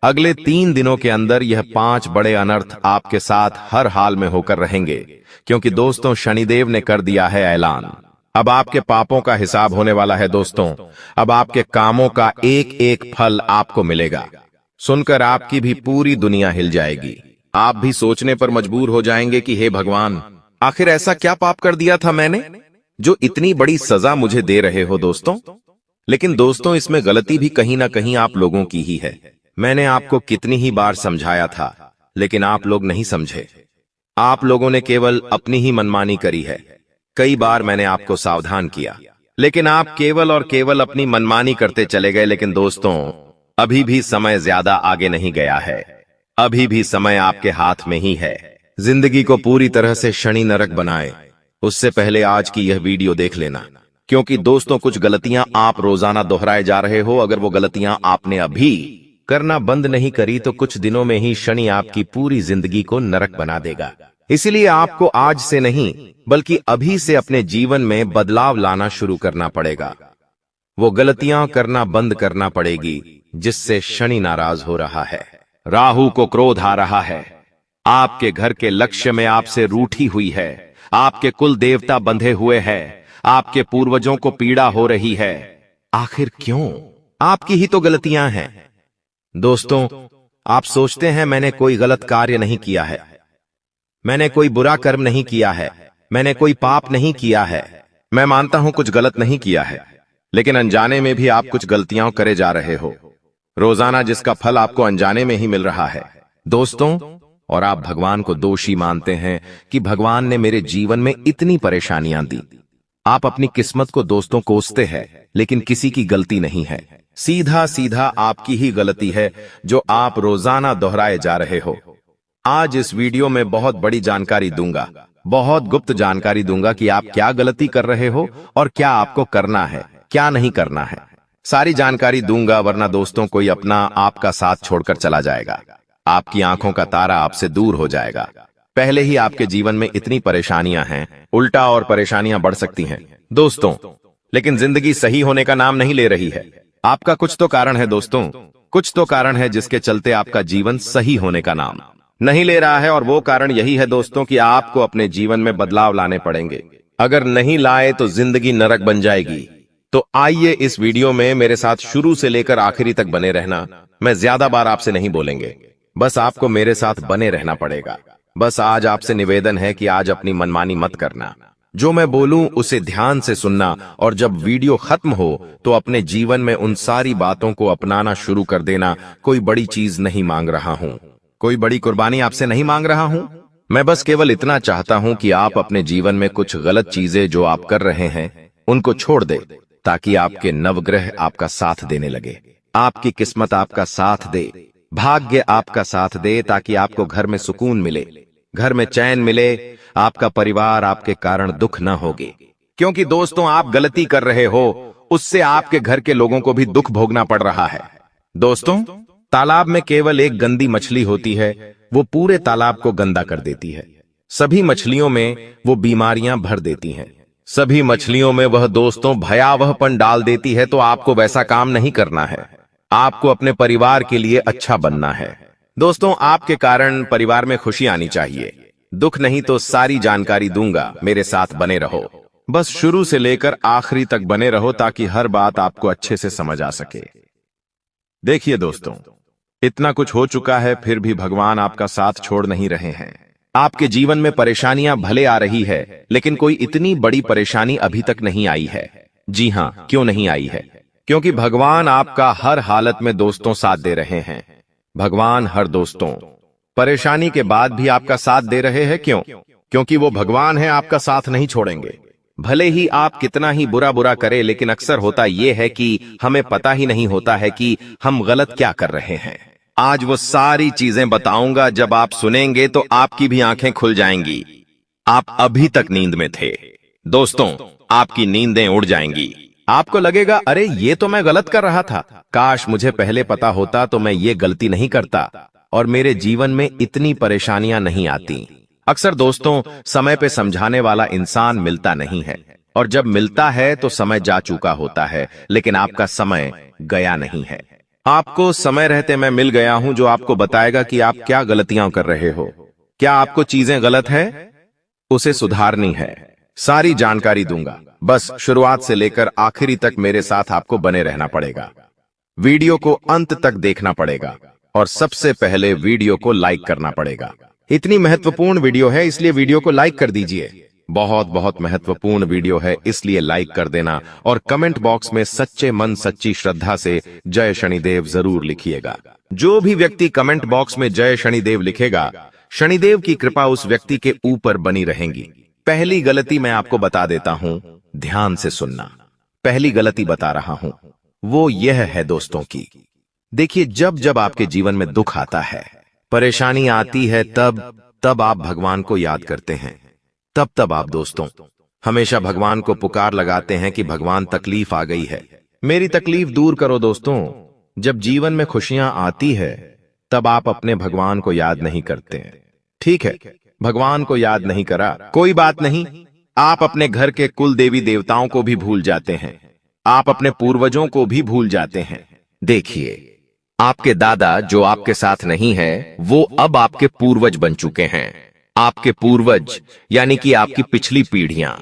अगले 3 दिनों के अंदर यह 5 बड़े अनर्थ आपके साथ हर हाल में होकर रहेंगे, क्योंकि दोस्तों शनिदेव ने कर दिया है ऐलान। अब आपके पापों का हिसाब होने वाला है दोस्तों। अब आपके कामों का एक एक फल आपको मिलेगा। सुनकर आपकी भी पूरी दुनिया हिल जाएगी। आप भी सोचने पर मजबूर हो जाएंगे कि हे भगवान, आखिर ऐसा क्या पाप कर दिया था मैंने जो इतनी बड़ी सजा मुझे दे रहे हो दोस्तों। लेकिन दोस्तों इसमें गलती भी कहीं ना कहीं आप लोगों की ही है। मैंने आपको कितनी ही बार समझाया था, लेकिन आप लोग नहीं समझे। आप लोगों ने केवल अपनी ही मनमानी करी है। कई बार मैंने आपको सावधान किया, लेकिन आप केवल और केवल अपनी मनमानी करते चले गए। लेकिन दोस्तों अभी भी समय ज्यादा आगे नहीं गया है। अभी भी समय आपके हाथ में ही है। जिंदगी को पूरी तरह से शनि नरक बनाए उससे पहले आज की यह वीडियो देख लेना, क्योंकि दोस्तों कुछ गलतियां आप रोजाना दोहराए जा रहे हो। अगर वो गलतियां आपने अभी करना बंद नहीं करी तो कुछ दिनों में ही शनि आपकी पूरी जिंदगी को नरक बना देगा। इसलिए आपको आज से नहीं बल्कि अभी से अपने जीवन में बदलाव लाना शुरू करना पड़ेगा। वो गलतियां करना बंद करना पड़ेगी जिससे शनि नाराज हो रहा है, राहु को क्रोध आ रहा है, आपके घर के लक्ष्य में आपसे रूठी हुई है, आपके कुल देवता बंधे हुए हैं, आपके पूर्वजों को पीड़ा हो रही है। आखिर क्यों? आपकी ही तो गलतियां हैं। दोस्तों आप सोचते हैं मैंने कोई गलत कार्य नहीं किया है, मैंने कोई बुरा कर्म नहीं किया है, मैंने कोई पाप नहीं किया है। मैं मानता हूं कुछ गलत नहीं किया है, लेकिन अनजाने में भी आप कुछ गलतियां करे जा रहे हो रोजाना, जिसका फल आपको अनजाने में ही मिल रहा है दोस्तों। और आप भगवान को दोषी मानते हैं कि भगवान ने मेरे जीवन में इतनी परेशानियां दी। आप अपनी किस्मत को दोस्तों कोसते हैं, लेकिन किसी की गलती नहीं है। सीधा सीधा आपकी ही गलती है जो आप रोजाना दोहराए जा रहे हो। आज इस वीडियो में बहुत बड़ी जानकारी दूंगा, बहुत गुप्त जानकारी दूंगा कि आप क्या गलती कर रहे हो और क्या आपको करना है, क्या नहीं करना है। सारी जानकारी दूंगा, वरना दोस्तों कोई अपना आपका साथ छोड़कर चला जाएगा। आपकी आंखों का तारा आपसे दूर हो जाएगा। पहले ही आपके जीवन में इतनी परेशानियां हैं, उल्टा और परेशानियां बढ़ सकती हैं दोस्तों। लेकिन जिंदगी सही होने का नाम नहीं ले रही है। आपका कुछ तो कारण है दोस्तों, कुछ तो कारण है जिसके चलते आपका जीवन सही होने का नाम नहीं ले रहा है। और वो कारण यही है दोस्तों कि आपको अपने जीवन में बदलाव लाने पड़ेंगे। अगर नहीं लाए तो जिंदगी नरक बन जाएगी। तो आइए इस वीडियो में मेरे साथ शुरू से लेकर आखिरी तक बने रहना। मैं ज्यादा बार आपसे नहीं बोलेंगे, बस आपको मेरे साथ बने रहना पड़ेगा। बस आज आपसे निवेदन है कि आज अपनी मनमानी मत करना। जो मैं बोलूं उसे ध्यान से सुनना, और जब वीडियो खत्म हो तो अपने जीवन में उन सारी बातों को अपनाना शुरू कर देना। कोई बड़ी चीज नहीं मांग रहा हूं, कोई बड़ी कुर्बानी आपसे नहीं मांग रहा हूं। मैं बस केवल इतना चाहता हूं कि आप अपने जीवन में कुछ गलत चीजें जो आप कर रहे हैं उनको छोड़ दे, ताकि आपके नवग्रह आपका साथ देने लगे, आपकी किस्मत आपका साथ दे, भाग्य आपका साथ दे, ताकि आपको घर में सुकून मिले, घर में चैन मिले, आपका परिवार आपके कारण दुख न होगे। क्योंकि दोस्तों आप गलती कर रहे हो, उससे आपके घर के लोगों को भी दुख भोगना पड़ रहा है। दोस्तों तालाब में केवल एक गंदी मछली होती है, वो पूरे तालाब को गंदा कर देती है। सभी मछलियों में वो बीमारियां भर देती हैं, सभी मछलियों में वह दोस्तों भयावहपन डाल देती है। तो आपको वैसा काम नहीं करना है, आपको अपने परिवार के लिए अच्छा बनना है। दोस्तों आपके कारण परिवार में खुशी आनी चाहिए, दुख नहीं। तो सारी जानकारी दूंगा, मेरे साथ बने रहो, बस शुरू से लेकर आखिरी तक बने रहो, ताकि हर बात आपको अच्छे से समझ आ सके। देखिए दोस्तों इतना कुछ हो चुका है, फिर भी भगवान आपका साथ छोड़ नहीं रहे हैं। आपके जीवन में परेशानियां भले आ रही है, लेकिन कोई इतनी बड़ी परेशानी अभी तक नहीं आई है। जी हां, क्यों नहीं आई है? क्योंकि भगवान आपका हर हालत में दोस्तों साथ दे रहे हैं। भगवान हर दोस्तों परेशानी के बाद भी आपका साथ दे रहे हैं। क्यों? क्योंकि वो भगवान है, आपका साथ नहीं छोड़ेंगे। भले ही आप कितना ही बुरा करें, लेकिन अक्सर होता यह है कि हमें पता ही नहीं होता है कि हम गलत क्या कर रहे हैं। आज वो सारी चीजें बताऊंगा, जब आप सुनेंगे तो आपकी भी आंखें खुल जाएंगी। आप अभी तक नींद में थे दोस्तों, आपकी नींदें उड़ जाएंगी। आपको लगेगा अरे ये तो मैं गलत कर रहा था, काश मुझे पहले पता होता तो मैं ये गलती नहीं करता और मेरे जीवन में इतनी परेशानियां नहीं आती। अक्सर दोस्तों समय पे समझाने वाला इंसान मिलता नहीं है, और जब मिलता है तो समय जा चुका होता है, लेकिन आपका समय गया नहीं है। आपको समय रहते मैं मिल गया हूं जो आपको बताएगा कि आप क्या गलतियां कर रहे हो। क्या आपको चीजें गलत है, उसे सुधारनी है। सारी जानकारी दूंगा, बस शुरुआत से लेकर आखिरी तक मेरे साथ आपको बने रहना पड़ेगा। वीडियो को अंत तक देखना पड़ेगा और सबसे पहले वीडियो को लाइक करना पड़ेगा। इतनी महत्वपूर्ण वीडियो है इसलिए वीडियो को लाइक कर दीजिए। बहुत बहुत महत्वपूर्ण वीडियो है इसलिए लाइक कर देना और कमेंट बॉक्स में सच्चे मन सच्ची श्रद्धा से जय शनिदेव जरूर लिखिएगा। जो भी व्यक्ति कमेंट बॉक्स में जय शनिदेव लिखेगा, शनिदेव की कृपा उस व्यक्ति के ऊपर बनी रहेगी। पहली गलती मैं आपको बता देता हूं, ध्यान से सुनना। पहली गलती बता रहा हूं, वो यह है दोस्तों की, देखिए जब जब आपके जीवन में दुख आता है, परेशानी आती है, तब आप भगवान को याद करते हैं। तब आप दोस्तों हमेशा भगवान को पुकार लगाते हैं कि भगवान तकलीफ आ गई है, मेरी तकलीफ दूर करो। दोस्तों जब जीवन में खुशियां आती है तब आप अपने भगवान को याद नहीं करते हैं। ठीक है, भगवान को याद नहीं करा, कोई बात नहीं, आप अपने घर के कुल देवी देवताओं को भी भूल जाते हैं, आप अपने पूर्वजों को भी भूल जाते हैं। देखिए आपके दादा जो आपके साथ नहीं है, वो अब आपके पूर्वज बन चुके हैं। आपके पूर्वज यानी कि आपकी पिछली पीढ़ियां।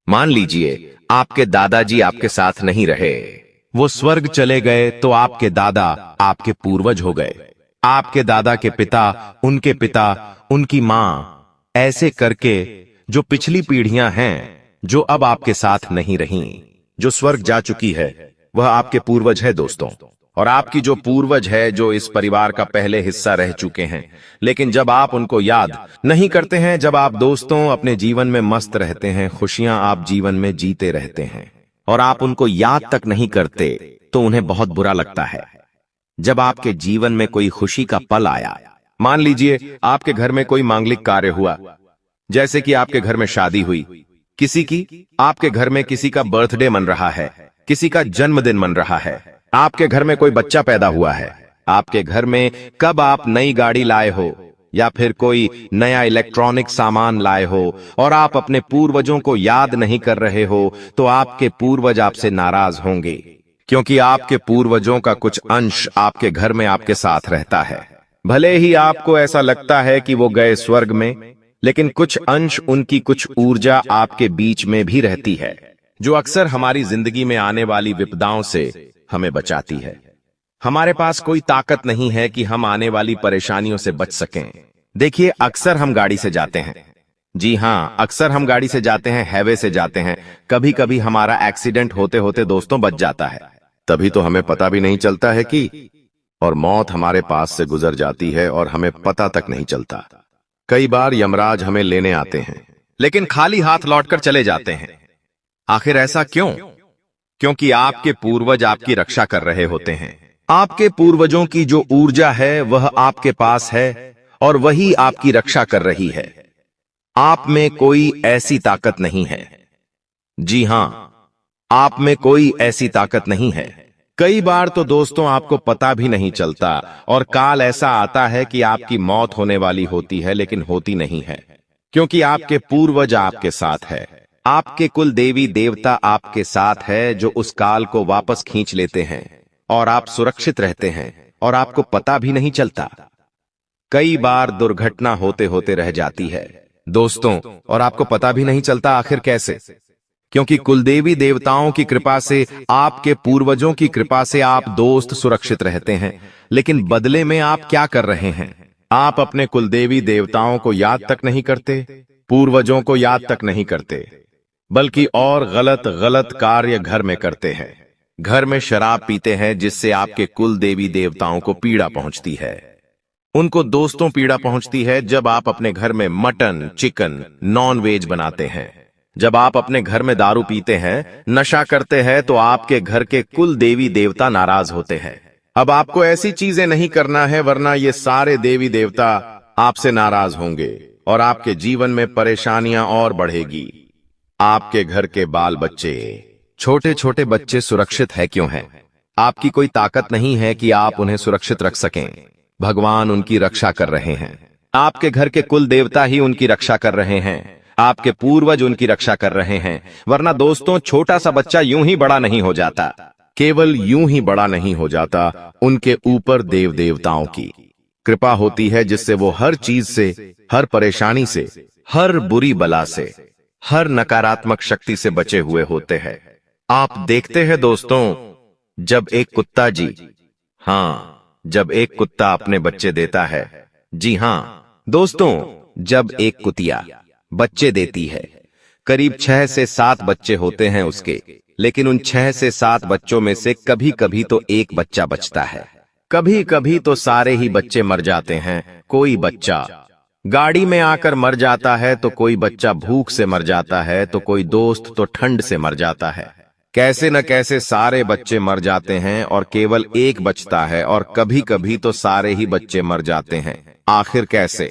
मान लीजिए आपके दादाजी आपके साथ नहीं रहे, वो स्वर्ग चले गए, तो आपके दादा आपके पूर्वज हो गए। आपके दादा के पिता, उनकी मां, ऐसे करके जो पिछली पीढ़ियां हैं जो अब आपके साथ नहीं रहीं, जो स्वर्ग जा चुकी है, वह आपके पूर्वज है दोस्तों। और आपकी जो पूर्वज है, जो इस परिवार का पहले हिस्सा रह चुके हैं, लेकिन जब आप उनको याद नहीं करते हैं, जब आप दोस्तों अपने जीवन में मस्त रहते हैं, खुशियां आप जीवन में जीते रहते हैं और आप उनको याद तक नहीं करते, तो उन्हें बहुत बुरा लगता है। जब आपके जीवन में कोई खुशी का पल आया, मान लीजिए आपके घर में कोई मांगलिक कार्य हुआ, जैसे कि आपके घर में शादी हुई किसी की, आपके घर में किसी का बर्थडे मन रहा है, किसी का जन्मदिन मन रहा है, आपके घर में कोई बच्चा पैदा हुआ है, आपके घर में कब आप नई गाड़ी लाए हो या फिर कोई नया इलेक्ट्रॉनिक सामान लाए हो और आप अपने पूर्वजों को याद नहीं कर रहे हो, तो आपके पूर्वज आपसे नाराज होंगे, क्योंकि आपके पूर्वजों का कुछ अंश आपके घर में आपके साथ रहता है। भले ही आपको ऐसा लगता है कि वो गए स्वर्ग में, लेकिन कुछ अंश, उनकी कुछ ऊर्जा आपके बीच में भी रहती है, जो अक्सर हमारी जिंदगी में आने वाली विपदाओं से हमें बचाती है। हमारे पास कोई ताकत नहीं है कि हम आने वाली परेशानियों से बच सकें। देखिए अक्सर हम गाड़ी से जाते हैं, जी हां, अक्सर हम गाड़ी से जाते हैं, हाईवे से जाते हैं, कभी कभी हमारा एक्सीडेंट होते होते दोस्तों बच जाता है, तभी तो हमें पता भी नहीं चलता है कि, और मौत हमारे पास से गुजर जाती है और हमें पता तक नहीं चलता। कई बार यमराज हमें लेने आते हैं, लेकिन खाली हाथ लौटकर चले जाते हैं। आखिर ऐसा क्यों? क्योंकि आपके पूर्वज आपकी रक्षा कर रहे होते हैं। आपके पूर्वजों की जो ऊर्जा है वह आपके पास है और वही आपकी रक्षा कर रही है। आप में कोई ऐसी ताकत नहीं है, जी हां, आप में कोई ऐसी ताकत नहीं है। कई बार तो दोस्तों आपको पता भी नहीं चलता और काल ऐसा आता है कि आपकी मौत होने वाली होती है, लेकिन होती नहीं है, क्योंकि आपके पूर्वज आपके साथ है, आपके कुल देवी देवता आपके साथ है, जो उस काल को वापस खींच लेते हैं और आप सुरक्षित रहते हैं और आपको पता भी नहीं चलता। कई बार दुर्घटना होते होते रह जाती है दोस्तों, और आपको पता भी नहीं चलता आखिर कैसे, क्योंकि कुलदेवी देवताओं की कृपा से, आपके पूर्वजों की कृपा से आप दोस्त सुरक्षित रहते हैं। लेकिन बदले में आप क्या कर रहे हैं? आप अपने कुलदेवी देवताओं को याद तक नहीं करते, पूर्वजों को याद तक नहीं करते, बल्कि और गलत गलत कार्य घर में करते हैं। घर में शराब पीते हैं, जिससे आपके कुल देवी देवताओं को पीड़ा पहुंचती है, उनको दोस्तों पीड़ा पहुंचती है। जब आप अपने घर में मटन, चिकन, नॉन वेज बनाते हैं, जब आप अपने घर में दारू पीते हैं, नशा करते हैं, तो आपके घर के कुल देवी देवता नाराज होते हैं। अब आपको ऐसी चीजें नहीं करना है, वरना ये सारे देवी देवता आपसे नाराज होंगे और आपके जीवन में परेशानियां और बढ़ेगी। आपके घर के बाल बच्चे, छोटे छोटे बच्चे सुरक्षित है क्यों हैं? आपकी कोई ताकत नहीं है कि आप उन्हें सुरक्षित रख सकें। भगवान उनकी रक्षा कर रहे हैं, आपके घर के कुल देवता ही उनकी रक्षा कर रहे हैं, आपके पूर्वज उनकी रक्षा कर रहे हैं। वरना दोस्तों छोटा सा बच्चा यूं ही बड़ा नहीं हो जाता, केवल यूं ही बड़ा नहीं हो जाता, उनके ऊपर देव देवताओं की कृपा होती है, जिससे वो हर चीज से, हर परेशानी से, हर बुरी बला से, हर नकारात्मक शक्ति से बचे हुए होते हैं। आप देखते हैं दोस्तों, जब एक कुत्ता जब एक कुत्ता अपने बच्चे देता है, जी हां दोस्तों, जब एक कुतिया बच्चे देती है, करीब 6 से 7 बच्चे होते हैं उसके, लेकिन उन 6 से 7 बच्चों में से कभी कभी तो एक बच्चा बचता है, कभी कभी तो सारे ही बच्चे मर जाते हैं। कोई बच्चा गाड़ी में आकर मर जाता है, तो कोई बच्चा भूख से मर जाता है, तो कोई दोस्त तो ठंड से मर जाता है। कैसे न कैसे सारे बच्चे मर जाते हैं और केवल एक बचता है, और कभी कभी तो सारे ही बच्चे मर जाते हैं। आखिर कैसे?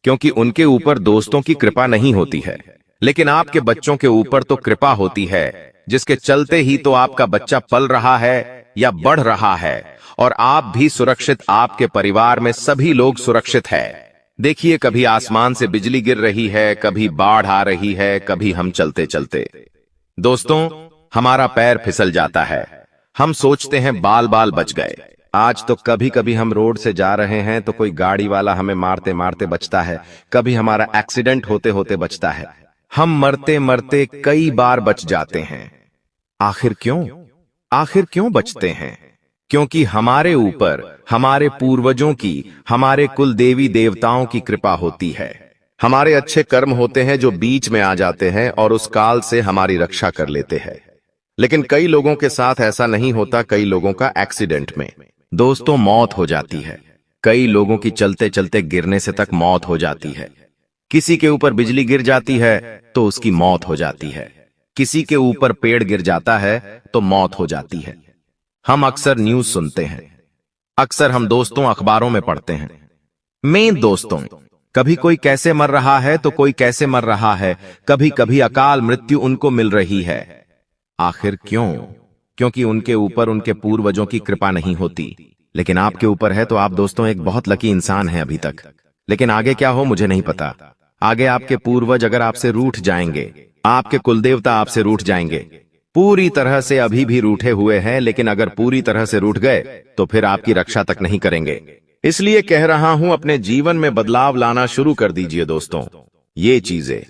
क्योंकि उनके ऊपर दोस्तों की कृपा नहीं होती है, लेकिन आपके बच्चों के ऊपर तो कृपा होती है, जिसके चलते ही तो आपका बच्चा पल रहा है या बढ़ रहा है, और आप भी सुरक्षित, आपके परिवार में सभी लोग सुरक्षित है। देखिए, कभी आसमान से बिजली गिर रही है, कभी बाढ़ आ रही है, कभी हम चलते चलते दोस्तों हमारा पैर फिसल जाता है, हम सोचते हैं बाल बाल बच गए। आज तो कभी कभी हम रोड से जा रहे हैं तो कोई गाड़ी वाला हमें मारते मारते बचता है, कभी हमारा एक्सीडेंट होते होते बचता है, हम मरते मरते कई बार बच जाते हैं। आखिर क्यों बचते हैं? क्योंकि हमारे ऊपर हमारे पूर्वजों की, हमारे कुल देवी देवताओं की कृपा होती है। हमारे अच्छे कर्म होते हैं जो बीच में आ जाते हैं और उस काल से हमारी रक्षा कर लेते हैं। लेकिन कई लोगों के साथ ऐसा नहीं होता, कई लोगों का एक्सीडेंट में दोस्तों मौत हो जाती है, कई लोगों की चलते चलते गिरने से तक मौत हो जाती है, किसी के ऊपर बिजली गिर जाती है तो उसकी मौत हो जाती है, किसी के ऊपर पेड़ गिर जाता है तो मौत हो जाती है। हम अक्सर न्यूज सुनते हैं, अक्सर हम दोस्तों अखबारों में पढ़ते हैं। मैं दोस्तों, कभी कोई कैसे मर रहा है तो कोई कैसे मर रहा है, कभी कभी अकाल मृत्यु उनको मिल रही है। आखिर क्यों? क्योंकि उनके ऊपर उनके पूर्वजों की कृपा नहीं होती। लेकिन आपके ऊपर है तो आप दोस्तों एक बहुत लकी इंसान हैं अभी तक, लेकिन आगे क्या हो मुझे नहीं पता। आगे आपके पूर्वज अगर आपसे रूठ जाएंगे, आपके कुलदेवता आपसे रूठ जाएंगे, पूरी तरह से अभी भी रूठे हुए हैं, लेकिन अगर पूरी तरह से रूठ गए तो फिर आपकी रक्षा तक नहीं करेंगे। इसलिए कह रहा हूं, अपने जीवन में बदलाव लाना शुरू कर दीजिए दोस्तों। ये चीजें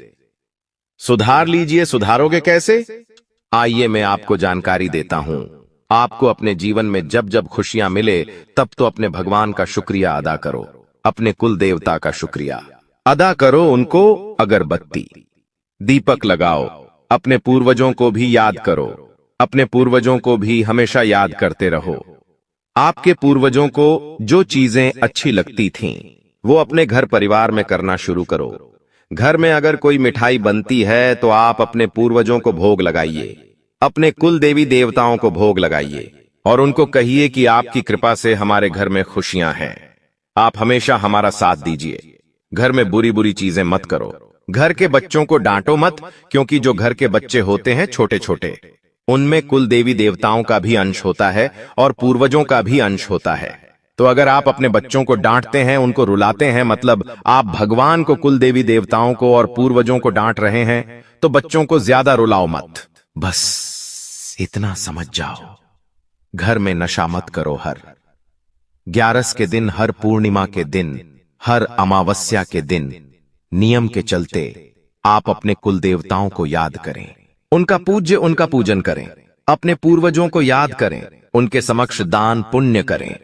सुधार लीजिए। सुधारोगे कैसे? आइए मैं आपको जानकारी देता हूं। आपको अपने जीवन में जब जब खुशियां मिले, तब तो अपने भगवान का शुक्रिया अदा करो, अपने कुल देवता का शुक्रिया अदा करो। उनको अगरबत्ती दीपक लगाओ, अपने पूर्वजों को भी याद करो, अपने पूर्वजों को भी हमेशा याद करते रहो। आपके पूर्वजों को जो चीजें अच्छी लगती थीं, वो अपने घर परिवार में करना शुरू करो। घर में अगर कोई मिठाई बनती है तो आप अपने पूर्वजों को भोग लगाइए, अपने कुल देवी देवताओं को भोग लगाइए, और उनको कहिए कि आपकी कृपा से हमारे घर में खुशियां हैं, आप हमेशा हमारा साथ दीजिए। घर में बुरी बुरी चीजें मत करो। घर के बच्चों को डांटो मत, क्योंकि जो घर के बच्चे होते हैं छोटे छोटे, उनमें कुल देवी देवताओं का भी अंश होता है और पूर्वजों का भी अंश होता है। तो अगर आप अपने बच्चों को डांटते हैं, उनको रुलाते हैं, मतलब आप भगवान को, कुल देवी देवताओं को और पूर्वजों को डांट रहे हैं, तो बच्चों को ज्यादा रुलाओ मत। बस इतना समझ जाओ, घर में नशा मत करो। हर 11 के दिन, हर पूर्णिमा के दिन, हर अमावस्या के दिन नियम के चलते आप अपने कुल देवताओं को याद करें, उनका पूजन करें, अपने पूर्वजों को याद करें, उनके समक्ष दान पुण्य करें।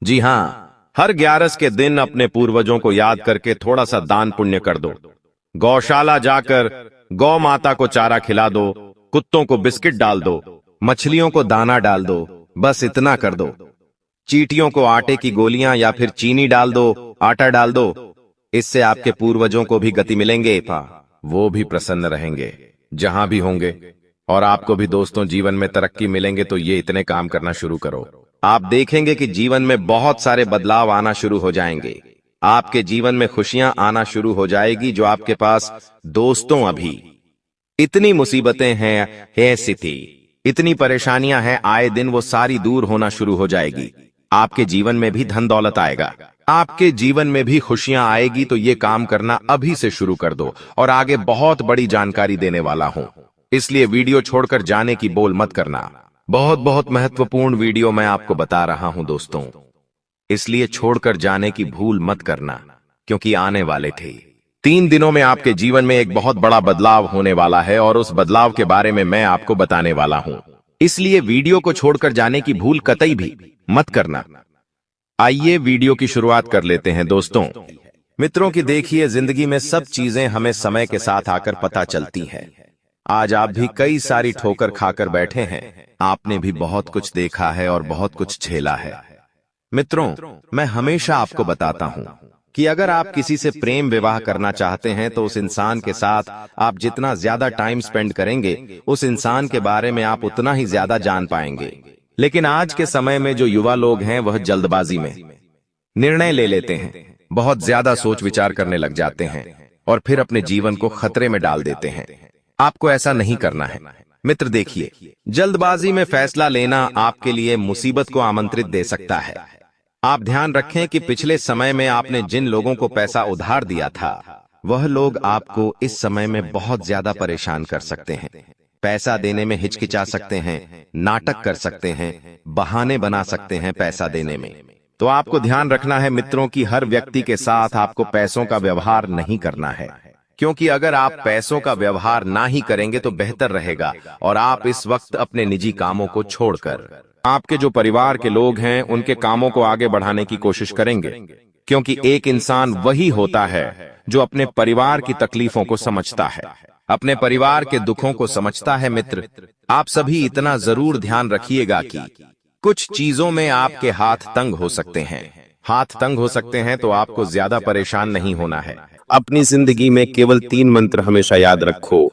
जी हां, हर 11 के दिन अपने पूर्वजों को याद करके थोड़ा सा दान पुण्य कर दो। गौशाला जाकर गौ माता को चारा खिला दो, कुत्तों को बिस्किट डाल दो, मछलियों को दाना डाल दो, बस इतना कर दो। चींटियों को आटे की गोलियां या फिर चीनी डाल दो, आटा डाल दो। इससे आपके पूर्वजों को भी गति मिलेंगे, वो भी प्रसन्न रहेंगे जहां भी होंगे, और आपको भी दोस्तों जीवन में तरक्की मिलेंगे। तो ये इतने काम करना शुरू करो, आप देखेंगे कि जीवन में बहुत सारे बदलाव आना शुरू हो जाएंगे। आपके जीवन में खुशियां आना शुरू हो जाएगी। जो आपके पास दोस्तों अभी इतनी मुसीबतें हैं, स्थिति इतनी परेशानियां हैं, आए दिन वो सारी दूर होना शुरू हो जाएगी। आपके जीवन में भी धन दौलत आएगा, आपके जीवन में भी खुशियां आएगी। तो ये काम करना अभी से शुरू कर दो, और आगे बहुत बड़ी जानकारी देने वाला हूं, इसलिए वीडियो छोड़कर जाने की बोल मत करना। बहुत बहुत महत्वपूर्ण वीडियो मैं आपको बता रहा हूं दोस्तों, इसलिए छोड़कर जाने की भूल मत करना, क्योंकि आने वाले थे। 3 दिनों में आपके जीवन में एक बहुत बड़ा बदलाव होने वाला है और उस बदलाव के बारे में मैं आपको बताने वाला हूं। इसलिए वीडियो को छोड़कर जाने की भूल कतई भी मत करना। आइए वीडियो की शुरुआत कर लेते हैं दोस्तों। मित्रों की देखिए, जिंदगी में सब चीजें हमें समय के साथ आकर पता चलती हैं। आज आप भी कई सारी ठोकर खाकर बैठे हैं। आपने भी बहुत कुछ देखा है और बहुत कुछ झेला है। मित्रों, मैं हमेशा आपको बताता हूं कि अगर आप किसी से प्रेम विवाह करना चाहते हैं तो उस इंसान के साथ आप जितना ज्यादा टाइम स्पेंड करेंगे, उस इंसान के बारे में आप उतना ही ज्यादा जान पाएंगे। लेकिन आज के समय में जो युवा लोग हैं वह जल्दबाजी में निर्णय ले लेते हैं, बहुत ज्यादा सोच विचार करने लग जाते हैं और फिर अपने जीवन को खतरे में डाल देते हैं। आपको ऐसा नहीं करना है। मित्र देखिए, जल्दबाजी में फैसला लेना आपके लिए मुसीबत को आमंत्रित दे सकता है। आप ध्यान रखें कि पिछले समय में आपने जिन लोगों को पैसा उधार दिया था, वह लोग आपको इस समय में बहुत ज्यादा परेशान कर सकते हैं। पैसा देने में हिचकिचा सकते हैं, नाटक कर सकते हैं, बहाने बना सकते हैं पैसा देने में। तो आपको ध्यान रखना है मित्रों कि हर व्यक्ति के साथ आपको पैसों का व्यवहार नहीं करना है, क्योंकि अगर आप पैसों का व्यवहार ना ही करेंगे तो बेहतर रहेगा और आप इस वक्त अपने निजी कामों को छोड़कर आपके जो परिवार के लोग हैं उनके कामों को आगे बढ़ाने की कोशिश करेंगे, क्योंकि एक इंसान वही होता है जो अपने परिवार की तकलीफों को समझता है, अपने परिवार के दुखों को समझता है। मित्र, आप सभी इतना जरूर ध्यान रखिएगा कि कुछ चीजों में आपके हाथ तंग हो सकते हैं। हाथ तंग हो सकते हैं तो आपको ज्यादा परेशान नहीं होना है। अपनी जिंदगी में केवल 3 मंत्र हमेशा याद रखो।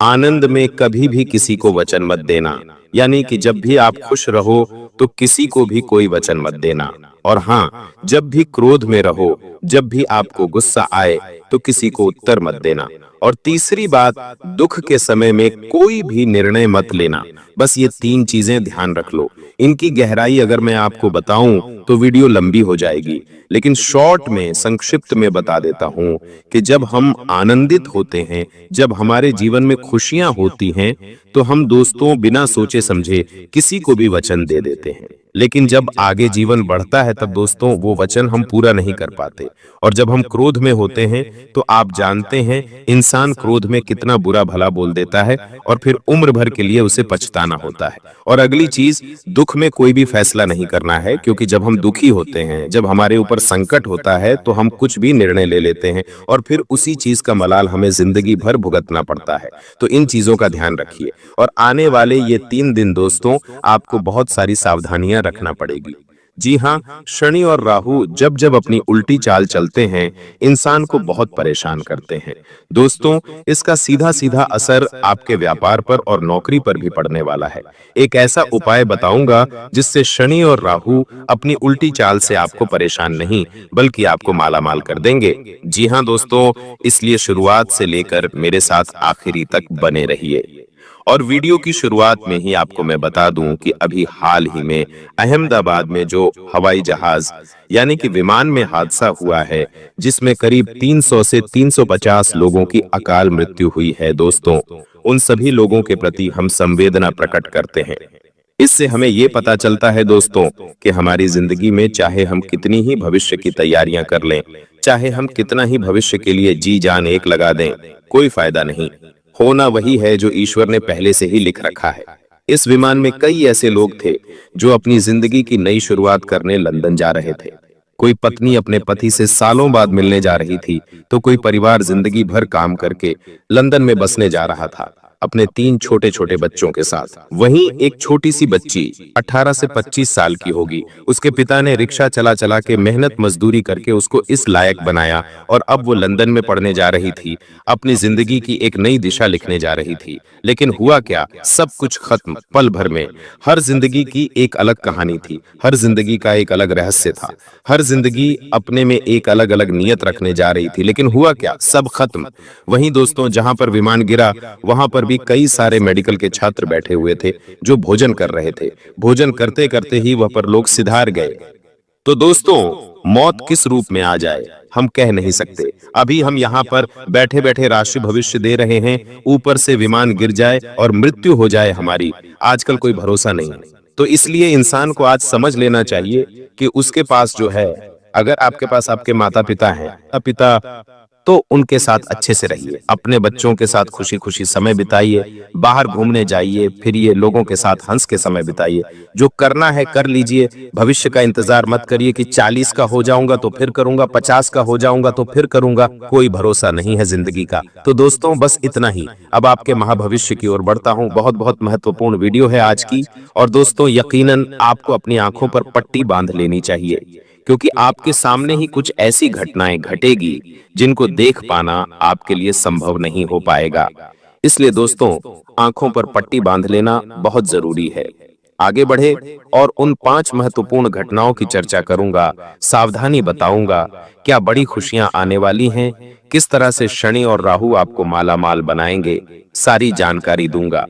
आनंद में कभी भी किसी को वचन मत देना, यानी कि जब भी आप खुश रहो तो किसी को भी कोई वचन मत देना। और हाँ, जब भी क्रोध में रहो, जब भी आपको गुस्सा आए तो किसी को उत्तर मत देना। और तीसरी बात, दुख के समय में कोई भी निर्णय मत लेना। बस ये 3 चीजें ध्यान रख लो। इनकी गहराई अगर मैं आपको बताऊं तो वीडियो लंबी हो जाएगी, लेकिन शॉर्ट में संक्षिप्त में बता देता हूं कि जब हम आनंदित होते हैं, जब हमारे जीवन में खुशियां होती हैं, तो हम दोस्तों बिना सोचे समझे किसी को भी वचन दे देते हैं। लेकिन जब आगे जीवन बढ़ता है तब दोस्तों वो वचन हम पूरा नहीं कर पाते। और जब हम क्रोध में होते हैं तो आप जानते हैं इंसान क्रोध में कितना बुरा भला बोल देता है और फिर उम्र भर के लिए उसे पछताना होता है। और अगली चीज, दुख में कोई भी फैसला नहीं करना है, क्योंकि जब हम दुखी होते हैं, जब हमारे ऊपर संकट होता है तो हम कुछ भी निर्णय ले लेते हैं और फिर उसी चीज का मलाल हमें जिंदगी भर भुगतना पड़ता है। तो इन चीजों का ध्यान रखिए। और आने वाले ये 3 दिन दोस्तों आपको बहुत सारी सावधानियां रखना पड़ेगी। जी हाँ, शनि और राहु जब जब अपनी उल्टी चाल चलते हैं, इंसान को बहुत परेशान करते हैं। दोस्तों, इसका सीधा सीधा असर आपके व्यापार पर और नौकरी पर भी पड़ने वाला है। एक ऐसा उपाय बताऊंगा जिससे शनि और राहु अपनी उल्टी चाल से आपको परेशान नहीं बल्कि आपको मालामाल कर देंगे। जी हाँ दोस्तों, इसलिए शुरुआत से लेकर मेरे साथ आखिरी तक बने रहिए। और वीडियो की शुरुआत में ही आपको मैं बता दूं कि अभी हाल ही में अहमदाबाद में जो हवाई जहाज यानी कि विमान में हादसा हुआ है, जिसमें करीब 300 से 350 लोगों की अकाल मृत्यु हुई है दोस्तों, उन सभी लोगों के प्रति हम संवेदना प्रकट करते हैं। इससे हमें ये पता चलता है दोस्तों कि हमारी जिंदगी में चाहे हम कितनी ही भविष्य की तैयारियां कर लें, चाहे हम कितना ही भविष्य के लिए जी जान एक लगा दें, कोई फायदा नहीं। होना वही है जो ईश्वर ने पहले से ही लिख रखा है। इस विमान में कई ऐसे लोग थे जो अपनी जिंदगी की नई शुरुआत करने लंदन जा रहे थे। कोई पत्नी अपने पति से सालों बाद मिलने जा रही थी, तो कोई परिवार जिंदगी भर काम करके लंदन में बसने जा रहा था अपने 3 छोटे छोटे बच्चों के साथ। वहीं एक छोटी सी बच्ची 18 से 25 साल की होगी। उसके पिता ने रिक्शा चला चला के मेहनत मजदूरी करके उसको इस लायक बनाया और अब वो लंदन में पढ़ने जा रही थी, अपनी जिंदगी की एक नई दिशा लिखने जा रही थी। लेकिन हुआ क्या, सब कुछ खत्म पल भर में। हर जिंदगी की एक अलग कहानी थी, हर जिंदगी का एक अलग रहस्य था, हर जिंदगी अपने में एक अलग अलग नियत रखने जा रही थी। लेकिन हुआ क्या, सब खत्म। वहीं दोस्तों, जहां पर विमान गिरा वहां पर कई सारे मेडिकल के छात्र बैठे हुए थे जो भोजन कर रहे थे। भोजन करते करते ही वह पर लोग सिधार गए। तो दोस्तों, मौत किस रूप में आ जाए हम कह नहीं सकते। अभी हम यहाँ पर बैठे बैठे राशि भविष्य दे रहे हैं, ऊपर से विमान गिर जाए और मृत्यु हो जाए हमारी, आजकल कोई भरोसा नहीं है। तो इसलिए इंसान को आज समझ लेना चाहिए कि उसके पास जो है, अगर आपके पास आपके माता पिता हैं, पिता, तो उनके साथ अच्छे से रहिए, अपने बच्चों के साथ खुशी खुशी समय बिताइए, बाहर घूमने जाइए, फिरिए, लोगों के साथ हंस के समय बिताइए। जो करना है कर लीजिए, भविष्य का इंतजार मत करिए कि 40 का हो जाऊंगा तो फिर करूंगा, 50 का हो जाऊंगा तो फिर करूंगा, कोई भरोसा नहीं है जिंदगी का। तो दोस्तों, बस इतना ही। अब आपके महाभविष्य की ओर बढ़ता हूं। बहुत बहुत महत्वपूर्ण वीडियो है आज की, और दोस्तों यकीनन आपको अपनी आंखों पर पट्टी बांध लेनी चाहिए, क्योंकि आपके सामने ही कुछ ऐसी घटनाएं घटेगी जिनको देख पाना आपके लिए संभव नहीं हो पाएगा। इसलिए दोस्तों, आंखों पर पट्टी बांध लेना बहुत जरूरी है। आगे बढ़े और उन 5 महत्वपूर्ण घटनाओं की चर्चा करूंगा, सावधानी बताऊंगा, क्या बड़ी खुशियां आने वाली हैं, किस तरह से शनि और राहु आपको माला माल बनाएंगे, सारी जानकारी दूंगा।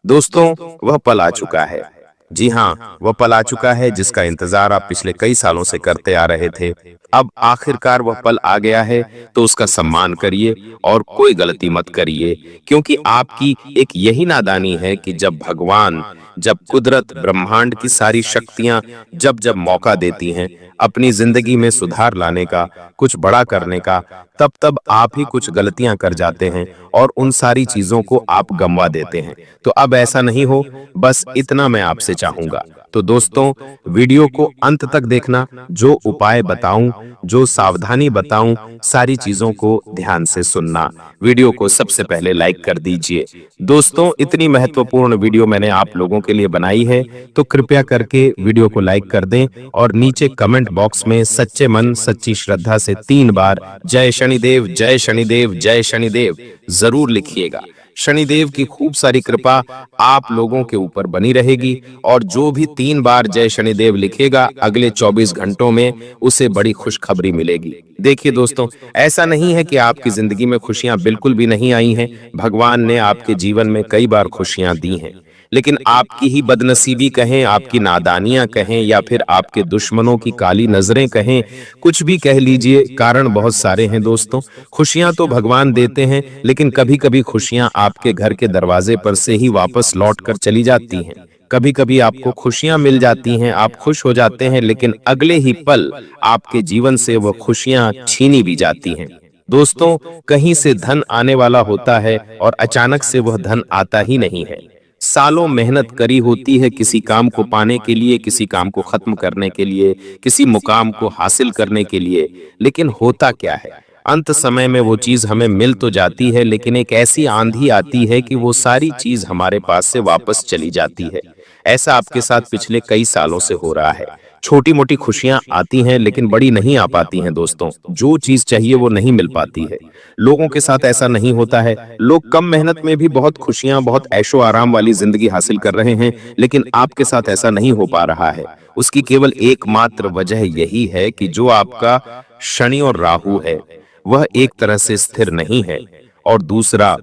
दोस्तों, वह पल आ चुका है। जी हाँ, वह पल आ चुका है जिसका इंतजार आप पिछले कई सालों से करते आ रहे थे। अब आखिरकार वह पल आ गया है, तो उसका सम्मान करिए और कोई गलती मत करिए, क्योंकि आपकी एक यही नादानी है कि जब भगवान, जब कुदरत, ब्रह्मांड की सारी शक्तियां जब जब मौका देती हैं अपनी जिंदगी में सुधार लाने का, कुछ बड़ा करने का, तब तब आप ही कुछ गलतियां कर जाते हैं और उन सारी चीजों को आप गंवा देते हैं। तो अब ऐसा नहीं हो, बस इतना मैं आपसे चाहूंगा। तो दोस्तों, वीडियो को अंत तक देखना, जो उपाय बताऊं, जो सावधानी बताऊं, सारी चीजों को ध्यान से सुनना। वीडियो को सबसे पहले लाइक कर दीजिए। दोस्तों, इतनी महत्वपूर्ण वीडियो मैंने आप लोगों के लिए बनाई है, तो कृपया करके वीडियो को लाइक कर दें और नीचे कमेंट बॉक्स में सच्चे मन सच्ची श्रद्धा से 3 बार जय शनिदेव, जय शनिदेव, जय शनिदेव जरूर लिखिएगा। शनिदेव की खूब सारी कृपा आप लोगों के ऊपर बनी रहेगी, और जो भी 3 बार जय शनिदेव लिखेगा, अगले 24 घंटों में उसे बड़ी खुशखबरी मिलेगी। देखिए दोस्तों, ऐसा नहीं है कि आपकी जिंदगी में खुशियां बिल्कुल भी नहीं आई हैं। भगवान ने आपके जीवन में कई बार खुशियां दी हैं, लेकिन आपकी ही बदनसीबी कहें, आपकी नादानियां कहें, या फिर आपके दुश्मनों की काली नजरें कहें, कुछ भी कह लीजिए, कारण बहुत सारे हैं दोस्तों। खुशियां तो भगवान देते हैं, लेकिन कभी कभी खुशियां आपके घर के दरवाजे पर से ही वापस लौट कर चली जाती हैं। कभी कभी आपको खुशियां मिल जाती हैं, आप खुश हो जाते हैं, लेकिन अगले ही पल आपके जीवन से वो खुशियां छीनी भी जाती हैं। दोस्तों, कहीं से धन आने वाला होता है और अचानक से वह धन आता ही नहीं है। सालों मेहनत करी होती है किसी काम को पाने के लिए, किसी काम को खत्म करने के लिए, किसी मुकाम को हासिल करने के लिए, लेकिन होता क्या है, अंत समय में वो चीज हमें मिल तो जाती है, लेकिन एक ऐसी आंधी आती है कि वो सारी चीज हमारे पास से वापस चली जाती है। ऐसा आपके साथ पिछले कई सालों से हो रहा है। छोटी मोटी खुशियां आती हैं, लेकिन बड़ी नहीं आ पाती हैं दोस्तों। जो चीज चाहिए वो नहीं मिल पाती है। लोगों के साथ ऐसा नहीं होता है। लोग कम मेहनत में भी बहुत खुशियां, बहुत ऐशो आराम वाली जिंदगी हासिल कर रहे हैं, लेकिन आपके साथ ऐसा नहीं हो पा रहा है। उसकी केवल एकमात्र वजह यही है कि जो आपका शनि और राहु है, वह एक तरह से स्थिर नहीं है, और दूसरा,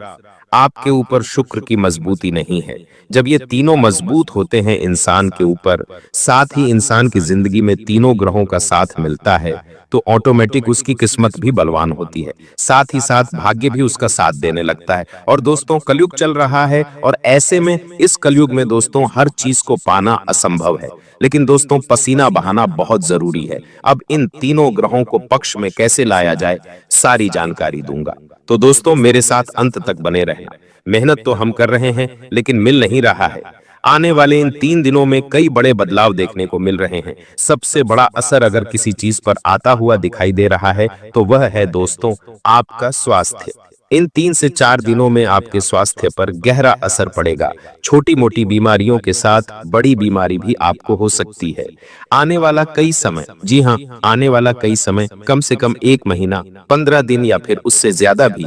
आपके ऊपर शुक्र की मजबूती नहीं है। जब ये तीनों मजबूत होते हैं इंसान के ऊपर, साथ ही इंसान की जिंदगी में तीनों ग्रहों का साथ मिलता है, तो ऑटोमेटिक उसकी किस्मत भी बलवान होती है, साथ ही साथ भाग्य भी उसका साथ देने लगता है। और दोस्तों, कलयुग चल रहा है, और ऐसे में इस कलयुग में दोस्तों हर चीज को पाना असंभव है, लेकिन दोस्तों पसीना बहाना बहुत जरूरी है। अब इन तीनों ग्रहों को पक्ष में कैसे लाया जाए, सारी जानकारी दूंगा। तो दोस्तों, मेरे साथ अंत तक बने रहना। मेहनत तो हम कर रहे हैं, लेकिन मिल नहीं रहा है। आने वाले इन 3 दिनों में कई बड़े बदलाव देखने को मिल रहे हैं। सबसे बड़ा असर अगर किसी चीज पर आता हुआ दिखाई दे रहा है, तो वह है दोस्तों आपका स्वास्थ्य। इन 3 से 4 दिनों में आपके स्वास्थ्य पर गहरा असर पड़ेगा। छोटी मोटी बीमारियों के साथ बड़ी बीमारी भी आपको हो सकती है। आने वाला कई समय, जी हाँ, आने वाला कई समय, कम से कम 1 महीना, 15 दिन या फिर उससे ज्यादा भी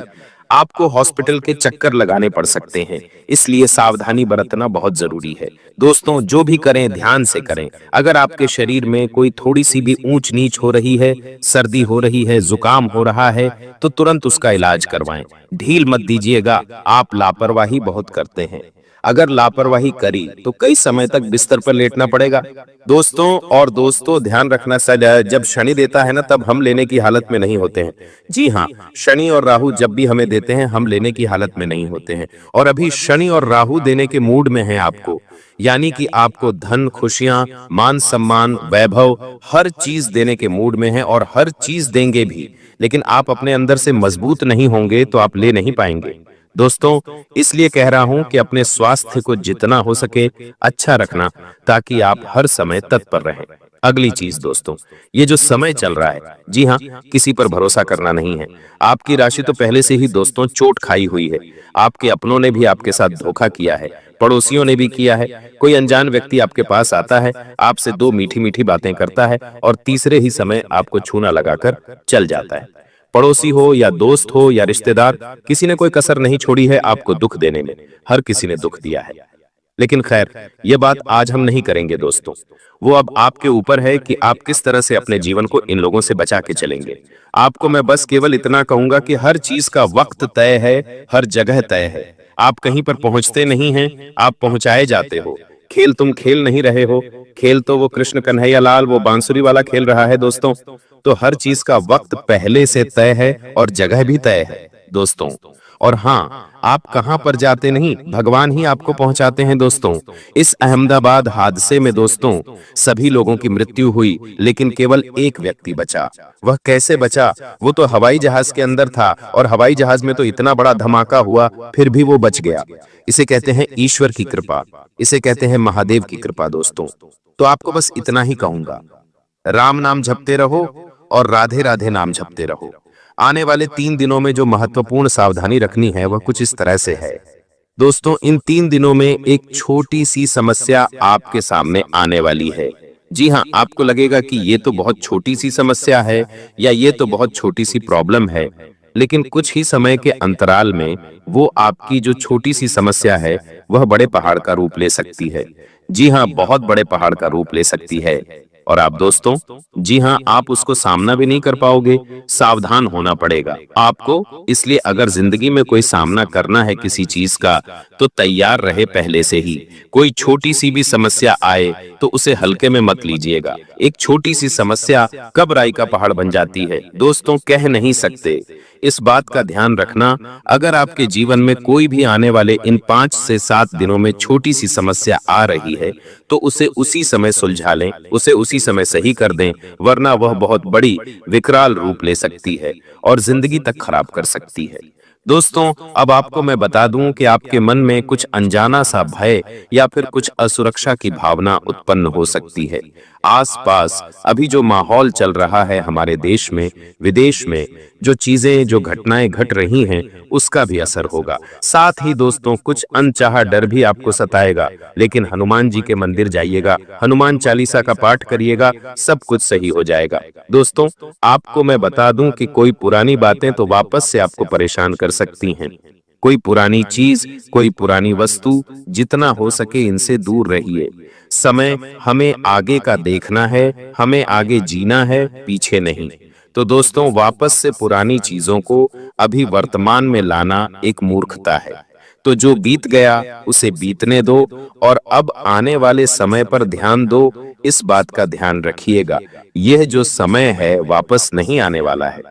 आपको हॉस्पिटल के चक्कर लगाने पड़ सकते हैं। इसलिए सावधानी बरतना बहुत जरूरी है। दोस्तों, जो भी करें ध्यान से करें। अगर आपके शरीर में कोई थोड़ी सी भी ऊंच नीच हो रही है, सर्दी हो रही है, जुकाम हो रहा है, तो तुरंत उसका इलाज करवाएं। ढील मत दीजिएगा, आप लापरवाही बहुत करते हैं। अगर लापरवाही करी तो कई समय तक बिस्तर पर लेटना पड़ेगा। दोस्तों ध्यान रखना, जब शनि देता है ना, तब हम लेने की हालत में नहीं होते हैं। जी हाँ, शनि और राहु जब भी हमें देते हैं, हम लेने की हालत में नहीं होते हैं। और अभी शनि और राहु देने के मूड में है आपको, यानी कि आपको धन, खुशियां, मान सम्मान, वैभव, हर चीज देने के मूड में है और हर चीज देंगे भी। लेकिन आप अपने अंदर से मजबूत नहीं होंगे तो आप ले नहीं पाएंगे। दोस्तों, इसलिए कह रहा हूं कि अपने स्वास्थ्य को जितना हो सके अच्छा रखना, ताकि आप हर समय तत्पर रहें। अगली चीज दोस्तों, ये जो समय चल रहा है, जी हाँ, किसी पर भरोसा करना नहीं है। आपकी राशि तो पहले से ही दोस्तों चोट खाई हुई है। आपके अपनों ने भी आपके साथ धोखा किया है, पड़ोसियों ने भी किया है। कोई अनजान व्यक्ति आपके पास आता है, आपसे दो मीठी मीठी बातें करता है और तीसरे ही समय आपको छूना लगाकर चल जाता है। पड़ोसी हो या दोस्त हो या रिश्तेदार, किसी ने कोई कसर नहीं छोड़ी है आपको दुख देने में। हर किसी ने दुख दिया है। लेकिन खैर, ये बात आज हम नहीं करेंगे दोस्तों। वो अब आपके ऊपर है कि आप किस तरह से अपने जीवन को इन लोगों से बचा के चलेंगे। आपको मैं बस केवल इतना कहूंगा कि हर चीज का वक्त तय है, हर जगह तय है। आप कहीं पर पहुंचते नहीं हैं, आप पहुंचाए जाते हो। खेल तुम खेल नहीं रहे हो, खेल तो वो कृष्ण कन्हैया लाल, वो बांसुरी वाला खेल रहा है दोस्तों। तो हर चीज का वक्त पहले से तय है और जगह भी तय है दोस्तों। और हाँ, आप कहां पर जाते नहीं, भगवान ही आपको पहुंचाते हैं दोस्तों। इस अहमदाबाद हादसे में दोस्तों सभी लोगों की मृत्यु हुई, लेकिन केवल एक व्यक्ति बचा। वह कैसे बचा? वो तो हवाई जहाज के अंदर था और हवाई जहाज में तो इतना बड़ा धमाका हुआ, फिर भी वो बच गया। इसे कहते हैं ईश्वर की कृपा, इसे कहते हैं महादेव की कृपा दोस्तों। तो आपको बस इतना ही कहूंगा, राम नाम जपते रहो और राधे राधे नाम जपते रहो। आने वाले 3 दिनों में जो महत्वपूर्ण सावधानी रखनी है वह कुछ इस तरह से है दोस्तों। इन 3 दिनों में एक छोटी सी समस्या आपके सामने आने वाली है। जी हाँ, आपको लगेगा कि ये तो बहुत छोटी सी समस्या है या ये तो बहुत छोटी सी प्रॉब्लम है, लेकिन कुछ ही समय के अंतराल में वो आपकी जो छोटी सी समस्या है वह बड़े पहाड़ का रूप ले सकती है। जी हाँ, बहुत बड़े पहाड़ का रूप ले सकती है। और आप दोस्तों, जी हाँ, आप उसको सामना भी नहीं कर पाओगे, सावधान होना पड़ेगा आपको। इसलिए अगर जिंदगी में कोई सामना करना है किसी चीज का, तो तैयार रहे पहले से ही। कोई छोटी सी भी समस्या आए तो उसे हल्के में मत लीजिएगा। एक छोटी सी समस्या कब राई का पहाड़ बन जाती है दोस्तों, कह नहीं सकते। इस बात का ध्यान रखना, अगर आपके जीवन में कोई भी आने वाले इन 5 से 7 दिनों में छोटी सी समस्या आ रही है, तो उसे उसी समय सुलझा लें, उसे उसी समय सही कर दें, वरना वह बहुत बड़ी विकराल रूप ले सकती है और जिंदगी तक खराब कर सकती है। दोस्तों, अब आपको मैं बता दूं कि आपके मन में कुछ अनजाना सा भय या फिर कुछ असुरक्षा की भावना उत्पन्न हो सकती है। आसपास अभी जो माहौल चल रहा है हमारे देश में, विदेश में, जो चीजें, जो घटनाएं घट रही हैं, उसका भी असर होगा। साथ ही दोस्तों, कुछ अनचाहा डर भी आपको सताएगा, लेकिन हनुमान जी के मंदिर जाइएगा, हनुमान चालीसा का पाठ करिएगा, सब कुछ सही हो जाएगा। दोस्तों, आपको मैं बता दूं कि कोई पुरानी बातें तो वापस से आपको परेशान कर सकती हैं। कोई पुरानी चीज, कोई पुरानी वस्तु, जितना हो सके इनसे दूर रहिए। समय हमें आगे का देखना है, हमें आगे जीना है, पीछे नहीं। तो दोस्तों, वापस से पुरानी चीजों को अभी वर्तमान में लाना एक मूर्खता है। तो जो बीत गया उसे बीतने दो और अब आने वाले समय पर ध्यान दो। इस बात का ध्यान रखिएगा, यह जो समय है वापस नहीं आने वाला है।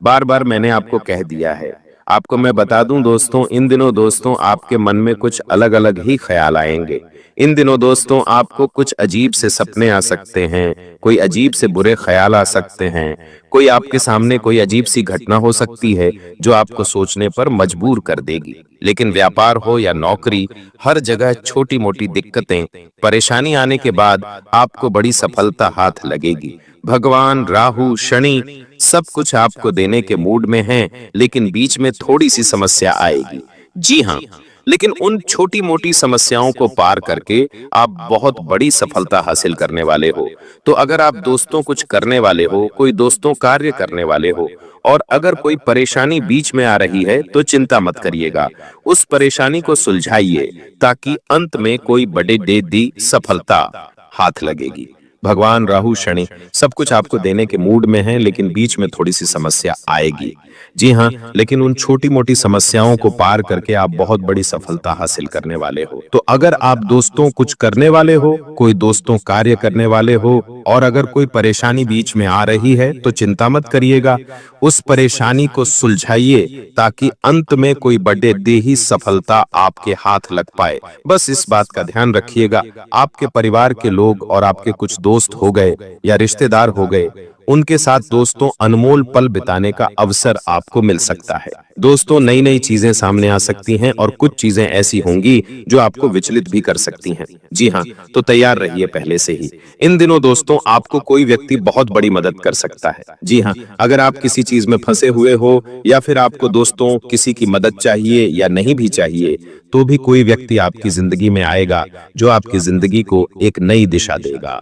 बार बार मैंने आपको कह दिया है। आपको मैं बता दूं दोस्तों, इन दिनों दोस्तों आपके मन में कुछ अलग अलग ही ख्याल आएंगे। इन दिनों दोस्तों आपको कुछ अजीब से सपने आ सकते हैं, कोई अजीब से बुरे ख्याल आ सकते हैं, कोई आपके सामने कोई अजीब सी घटना हो सकती है जो आपको सोचने पर मजबूर कर देगी। लेकिन व्यापार हो या नौकरी, हर जगह छोटी मोटी दिक्कतें, परेशानी आने के बाद आपको बड़ी सफलता हाथ लगेगी। भगवान, राहु, शनि सब कुछ आपको देने के मूड में हैं, लेकिन बीच में थोड़ी सी समस्या आएगी। जी हाँ, लेकिन उन छोटी मोटी समस्याओं को पार करके आप बहुत बड़ी सफलता हासिल करने वाले हो। तो अगर आप दोस्तों कुछ करने वाले हो, कोई दोस्तों कार्य करने वाले हो, और अगर कोई परेशानी बीच में आ रही है तो चिंता मत करिएगा, उस परेशानी को सुलझाइए, ताकि अंत में कोई बड़ी सफलता हाथ लगेगी। भगवान राहु शनि सब कुछ आपको देने के मूड में हैं, लेकिन बीच में थोड़ी सी समस्या आएगी। जी हाँ, लेकिन उन छोटी मोटी समस्याओं को पार करके आप बहुत बड़ी सफलता हासिल करने वाले हो। तो अगर आप दोस्तों कुछ करने वाले हो, कोई दोस्तों कार्य करने वाले हो, और अगर कोई परेशानी बीच में आ रही है तो चिंता मत करिएगा, उस परेशानी को सुलझाइए ताकि अंत में कोई बड़े देही सफलता आपके हाथ लग पाए। बस इस बात का ध्यान रखिएगा, आपके परिवार के लोग और आपके कुछ दोस्त हो गए या रिश्तेदार हो गए, उनके साथ दोस्तों अनमोल पल बिताने का अवसर आपको मिल सकता है। दोस्तों नई नई चीजें सामने आ सकती हैं और कुछ चीजें ऐसी होंगी जो आपको विचलित भी कर सकती हैं। जी हाँ, तो तैयार रहिए पहले से ही। इन दिनों दोस्तों आपको कोई व्यक्ति बहुत बड़ी मदद कर सकता है। जी हाँ, अगर आप किसी चीज में फंसे हुए हो या फिर आपको दोस्तों किसी की मदद चाहिए या नहीं भी चाहिए, तो भी कोई व्यक्ति आपकी जिंदगी में आएगा जो आपकी जिंदगी को एक नई दिशा देगा।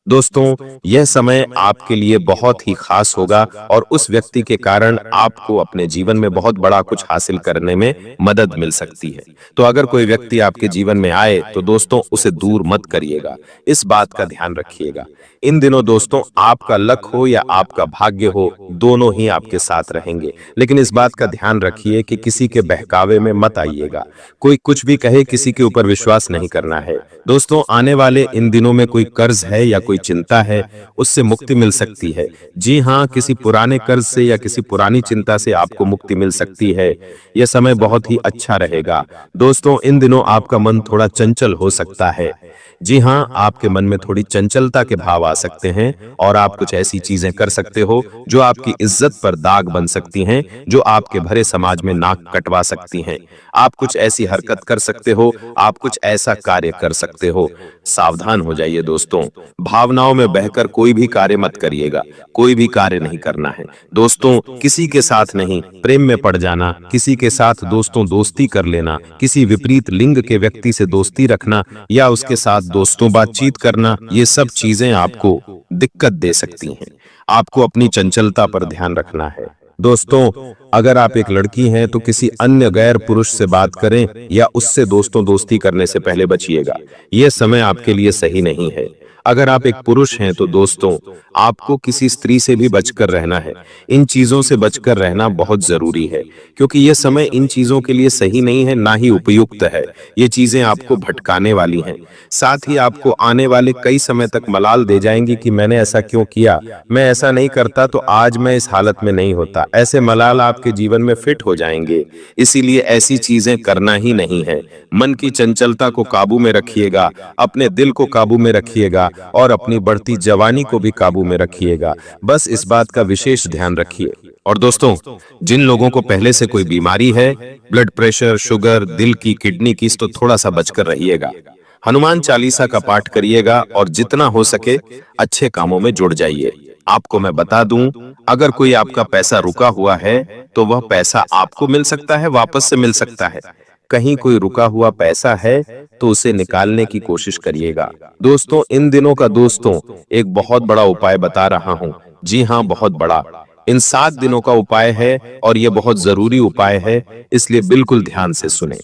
दोस्तों यह समय आपके लिए बहुत ही खास होगा और उस व्यक्ति के कारण आपको अपने जीवन में बहुत बड़ा कुछ हासिल करने में मदद मिल सकती है। तो अगर कोई व्यक्ति आपके जीवन में आए तो दोस्तों उसे दूर मत करिएगा, इस बात का ध्यान रखिएगा। इन दिनों दोस्तों आपका लक हो या आपका भाग्य हो, दोनों ही आपके साथ रहेंगे, लेकिन इस बात का ध्यान रखिए कि किसी के बहकावे में मत आइएगा। कोई कुछ भी कहे किसी के ऊपर विश्वास नहीं करना है। दोस्तों आने वाले इन दिनों में कोई कर्ज है या कोई चिंता है, उससे मुक्ति मिल सकती है। जी हाँ, किसी पुराने कर्ज से या किसी पुरानी चिंता से आपको मुक्ति मिल सकती है। यह समय बहुत ही अच्छा रहेगा। दोस्तों इन दिनों आपका मन थोड़ा चंचल हो सकता है। जी हाँ, आपके मन में थोड़ी चंचलता के भाव आ सकते हैं और आप कुछ ऐसी चीजें कर सकते हो जो आपकी इज्जत पर दाग बन सकती हैं, जो आपके भरे समाज में नाक कटवा सकती हैं। आप कुछ ऐसी हरकत कर सकते हो, आप कुछ ऐसा कार्य कर सकते हो। सावधान हो जाइए दोस्तों, भावनाओं में बहकर कोई भी कार्य मत करिएगा, कोई भी कार्य नहीं करना है। दोस्तों किसी के साथ नहीं, प्रेम में पड़ जाना, किसी के साथ दोस्तों दोस्ती कर लेना, किसी विपरीत लिंग के व्यक्ति से दोस्ती रखना या उसके साथ दोस्तों बातचीत करना, ये सब चीजें आपको दिक्कत दे सकती हैं। आपको अपनी चंचलता पर ध्यान रखना है। दोस्तों अगर आप एक लड़की हैं तो किसी अन्य गैर पुरुष से बात करें या उससे दोस्तों दोस्ती करने से पहले बचिएगा। यह समय आपके लिए सही नहीं है। अगर आप एक पुरुष हैं तो दोस्तों आपको किसी स्त्री से भी बचकर रहना है। इन चीजों से बचकर रहना बहुत जरूरी है, क्योंकि यह समय इन चीजों के लिए सही नहीं है, ना ही उपयुक्त है। ये चीजें आपको भटकाने वाली हैं, साथ ही आपको आने वाले कई समय तक मलाल दे जाएंगी कि मैंने ऐसा क्यों किया, मैं ऐसा नहीं करता तो आज मैं इस हालत में नहीं होता। ऐसे मलाल आपके जीवन में फिट हो जाएंगे। इसीलिए ऐसी चीजें करना ही नहीं है। मन की चंचलता को काबू में रखिएगा, अपने दिल को काबू में रखिएगा और अपनी बढ़ती जवानी को भी काबू में रखिएगा। बस इस बात का विशेष ध्यान रखिए। और दोस्तों जिन लोगों को पहले से कोई बीमारी है, ब्लड प्रेशर, शुगर, दिल की, किडनी की, तो थोड़ा सा बचकर रहिएगा। हनुमान चालीसा का पाठ करिएगा और जितना हो सके अच्छे कामों में जुड़ जाइए। आपको मैं बता दूं, अगर कोई आपका पैसा रुका हुआ है तो वह पैसा आपको मिल सकता है, वापस से मिल सकता है। कहीं कोई रुका हुआ पैसा है तो उसे निकालने की कोशिश करिएगा। दोस्तों इन दिनों का दोस्तों एक बहुत बड़ा उपाय बता रहा हूं। जी हां, बहुत बड़ा। इन 7 दिनों का उपाय है और यह बहुत जरूरी उपाय है, इसलिए बिल्कुल ध्यान से सुने।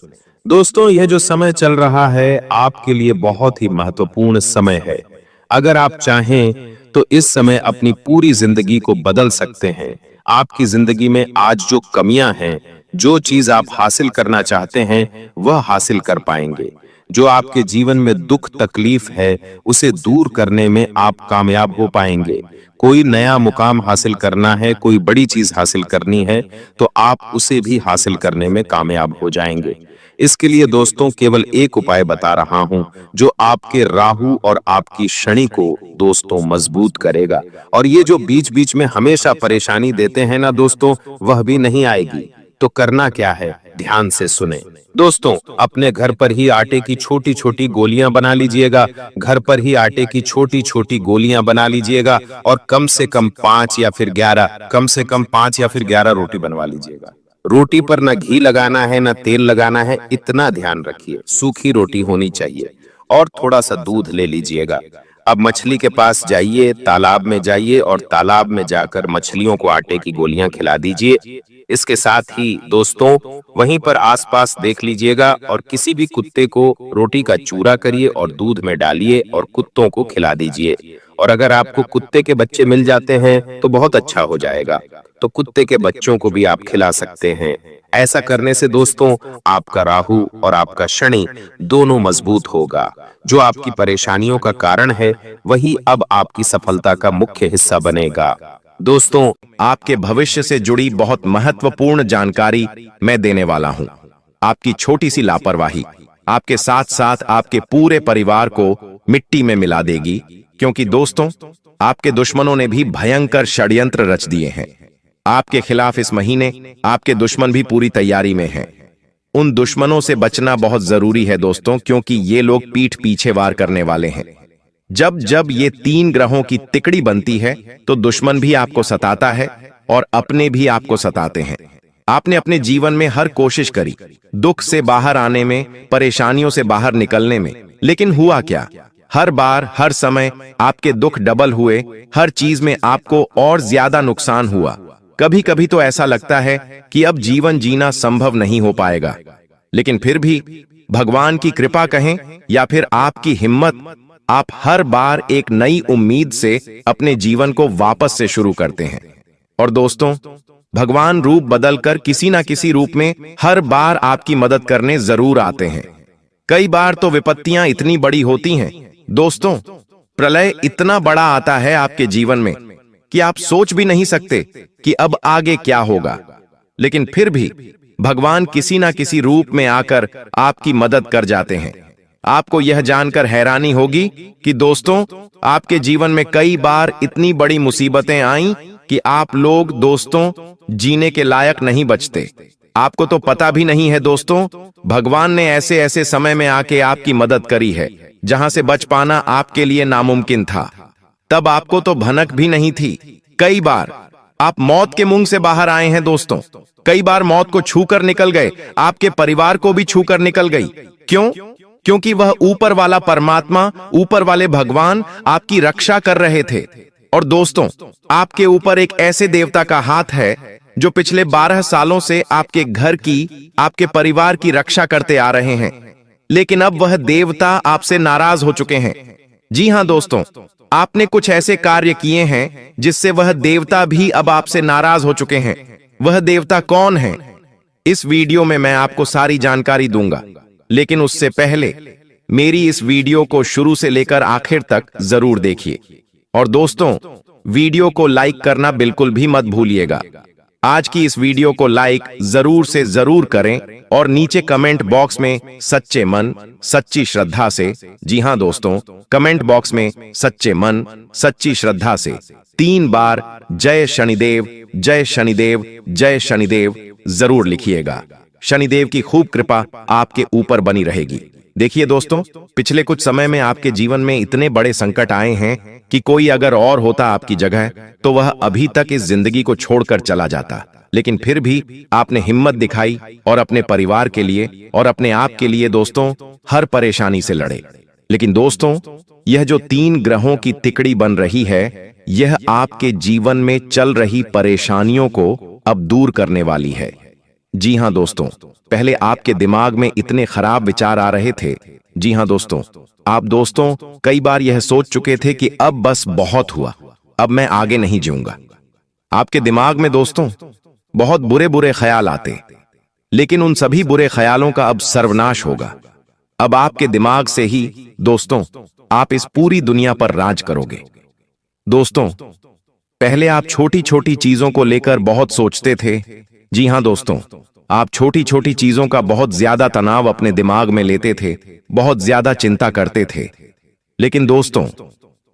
दोस्तों यह जो समय चल रहा है आपके लिए बहुत ही महत्वपूर्ण समय है। अगर आप चाहें तो इस समय अपनी पूरी जिंदगी को बदल सकते हैं। आपकी जिंदगी में आज जो कमियां हैं, जो चीज आप हासिल करना चाहते हैं, वह हासिल कर पाएंगे। जो आपके जीवन में दुख तकलीफ है, उसे दूर करने में आप कामयाब हो पाएंगे। कोई नया मुकाम हासिल करना है, कोई बड़ी चीज हासिल करनी है, तो आप उसे भी हासिल करने में कामयाब हो जाएंगे। इसके लिए दोस्तों केवल एक उपाय बता रहा हूं, जो आपके राहु और आपकी शनि को दोस्तों मजबूत करेगा। और ये जो बीच बीच में हमेशा परेशानी देते हैं ना दोस्तों, वह भी नहीं आएगी। तो करना क्या है, ध्यान से सुने। दोस्तों अपने घर पर ही आटे की छोटी छोटी गोलियां बना लीजिएगा। घर पर ही आटे की छोटी छोटी गोलियां बना लीजिएगा और कम से कम 5 या फिर 11 रोटी बनवा लीजिएगा। रोटी पर ना घी लगाना है ना तेल लगाना है, इतना ध्यान रखिए। सूखी रोटी होनी चाहिए और थोड़ा सा दूध ले लीजिएगा। अब मछली के पास जाइए, तालाब में जाइए और तालाब में जाकर मछलियों को आटे की गोलियां खिला दीजिए। इसके साथ ही दोस्तों वहीं पर आसपास देख लीजिएगा और किसी भी कुत्ते को रोटी का चूरा करिए और दूध में डालिए और कुत्तों को खिला दीजिए। और अगर आपको कुत्ते के बच्चे मिल जाते हैं तो बहुत अच्छा हो जाएगा। तो कुत्ते के बच्चों को भी आप खिला सकते हैं। ऐसा करने से दोस्तों आपका राहु और आपका शनि दोनों मजबूत होगा। जो आपकी परेशानियों का कारण है वही अब आपकी सफलता का मुख्य हिस्सा बनेगा। दोस्तों आपके भविष्य से जुड़ी बहुत महत्वपूर्ण जानकारी मैं देने वाला हूं। आपकी छोटी सी लापरवाही आपके साथ साथ आपके पूरे परिवार को मिट्टी में मिला देगी, क्योंकि दोस्तों आपके दुश्मनों ने भी भयंकर षड्यंत्र रच दिए हैं। आपके खिलाफ इस महीने आपके दुश्मन भी पूरी तैयारी में हैं। उन दुश्मनों से बचना बहुत जरूरी है दोस्तों, क्योंकि ये लोग पीठ पीछे वार करने वाले हैं। जब जब ये 3 ग्रहों की तिकड़ी बनती है तो दुश्मन भी आपको सताता है और अपने भी आपको सताते हैं। आपने अपने जीवन में हर कोशिश करी दुख से बाहर आने में, परेशानियों से बाहर निकलने में, लेकिन हुआ क्या? हर बार हर समय आपके दुख डबल हुए, हर चीज में आपको और ज्यादा नुकसान हुआ। कभी कभी तो ऐसा लगता है कि अब जीवन जीना संभव नहीं हो पाएगा, लेकिन फिर भी भगवान की कृपा कहें या फिर आपकी हिम्मत, आप हर बार एक नई उम्मीद से अपने जीवन को वापस से शुरू करते हैं। और दोस्तों भगवान रूप बदलकर किसी ना किसी रूप में हर बार आपकी मदद करने जरूर आते हैं। कई बार तो विपत्तियां इतनी बड़ी होती हैं दोस्तों, प्रलय इतना बड़ा आता है आपके जीवन में कि आप सोच भी नहीं सकते कि अब आगे क्या होगा, लेकिन फिर भी भगवान किसी ना किसी रूप में आकर आपकी मदद कर जाते हैं। आपको यह जानकर हैरानी होगी कि दोस्तों आपके जीवन में कई बार इतनी बड़ी मुसीबतें आईं कि आप लोग दोस्तों जीने के लायक नहीं बचते। आपको तो पता भी नहीं है दोस्तों, भगवान ने ऐसे ऐसे समय में आके आपकी मदद करी है जहां से बच पाना आपके लिए नामुमकिन था। तब आपको तो भनक भी नहीं थी। कई बार आप मौत के मुंह से बाहर आए हैं दोस्तों। कई बार मौत को छूकर निकल गए, आपके परिवार को भी छूकर निकल गई। क्यों? क्योंकि वह ऊपर वाला परमात्मा, ऊपर वाले भगवान आपकी रक्षा कर रहे थे। और दोस्तों आपके ऊपर एक ऐसे देवता का हाथ है जो पिछले 12 सालों से आपके घर की, आपके परिवार की रक्षा करते आ रहे हैं, लेकिन अब वह देवता आपसे नाराज हो चुके हैं। जी हां दोस्तों, आपने कुछ ऐसे कार्य किए हैं जिससे वह देवता भी अब आपसे नाराज हो चुके हैं। वह देवता कौन है? इस वीडियो में मैं आपको सारी जानकारी दूंगा, लेकिन उससे पहले मेरी इस वीडियो को शुरू से लेकर आखिर तक जरूर देखिए। और दोस्तों वीडियो को लाइक करना बिल्कुल भी मत भूलिएगा। आज की इस वीडियो को लाइक जरूर से जरूर करें और नीचे कमेंट बॉक्स में सच्चे मन, सच्ची श्रद्धा से, जी हां दोस्तों, कमेंट बॉक्स में सच्चे मन, सच्ची श्रद्धा से 3 बार जय शनिदेव, जय शनिदेव, जय शनिदेव जरूर लिखिएगा। शनिदेव की खूब कृपा आपके ऊपर बनी रहेगी। देखिए दोस्तों, पिछले कुछ समय में आपके जीवन में इतने बड़े संकट आए हैं कि कोई अगर और होता आपकी जगह तो वह अभी तक इस जिंदगी को छोड़कर चला जाता, लेकिन फिर भी आपने हिम्मत दिखाई और अपने परिवार के लिए और अपने आप के लिए दोस्तों हर परेशानी से लड़े। लेकिन दोस्तों यह जो 3 ग्रहों की तिकड़ी बन रही है, यह आपके जीवन में चल रही परेशानियों को अब दूर करने वाली है। जी हां दोस्तों, पहले आपके दिमाग में इतने खराब विचार आ रहे थे। जी हां दोस्तों, आप दोस्तों कई बार यह सोच चुके थे कि अब बस बहुत हुआ, अब मैं आगे नहीं जीऊंगा। आपके दिमाग में दोस्तों बहुत बुरे बुरे ख्याल आते, लेकिन उन सभी बुरे ख्यालों का अब सर्वनाश होगा। अब आपके दिमाग से ही दोस्तों आप इस पूरी दुनिया पर राज करोगे। दोस्तों पहले आप छोटी छोटी चीजों को लेकर बहुत सोचते थे। जी हां दोस्तों, आप छोटी छोटी चीजों का बहुत ज्यादा तनाव अपने दिमाग में लेते थे, बहुत ज्यादा चिंता करते थे। लेकिन दोस्तों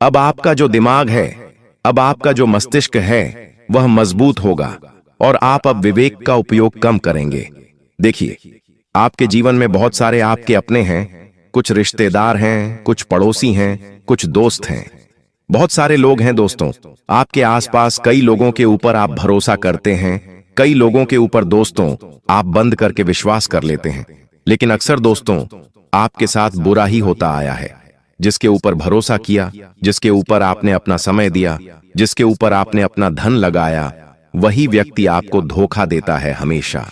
अब आपका जो दिमाग है, अब आपका जो मस्तिष्क है वह मजबूत होगा और आप अब विवेक का उपयोग कम करेंगे। देखिए, आपके जीवन में बहुत सारे आपके अपने हैं, कुछ रिश्तेदार हैं, कुछ पड़ोसी हैं, कुछ दोस्त हैं, बहुत सारे लोग हैं दोस्तों। आपके आसपास कई लोगों के ऊपर आप भरोसा करते हैं, कई लोगों के ऊपर दोस्तों आप बंद करके विश्वास कर लेते हैं, लेकिन अक्सर दोस्तों आपके साथ बुरा ही होता आया है। जिसके ऊपर भरोसा किया, जिसके ऊपर आपने अपना समय दिया, जिसके ऊपर आपने अपना धन लगाया, वही व्यक्ति आपको धोखा देता है हमेशा।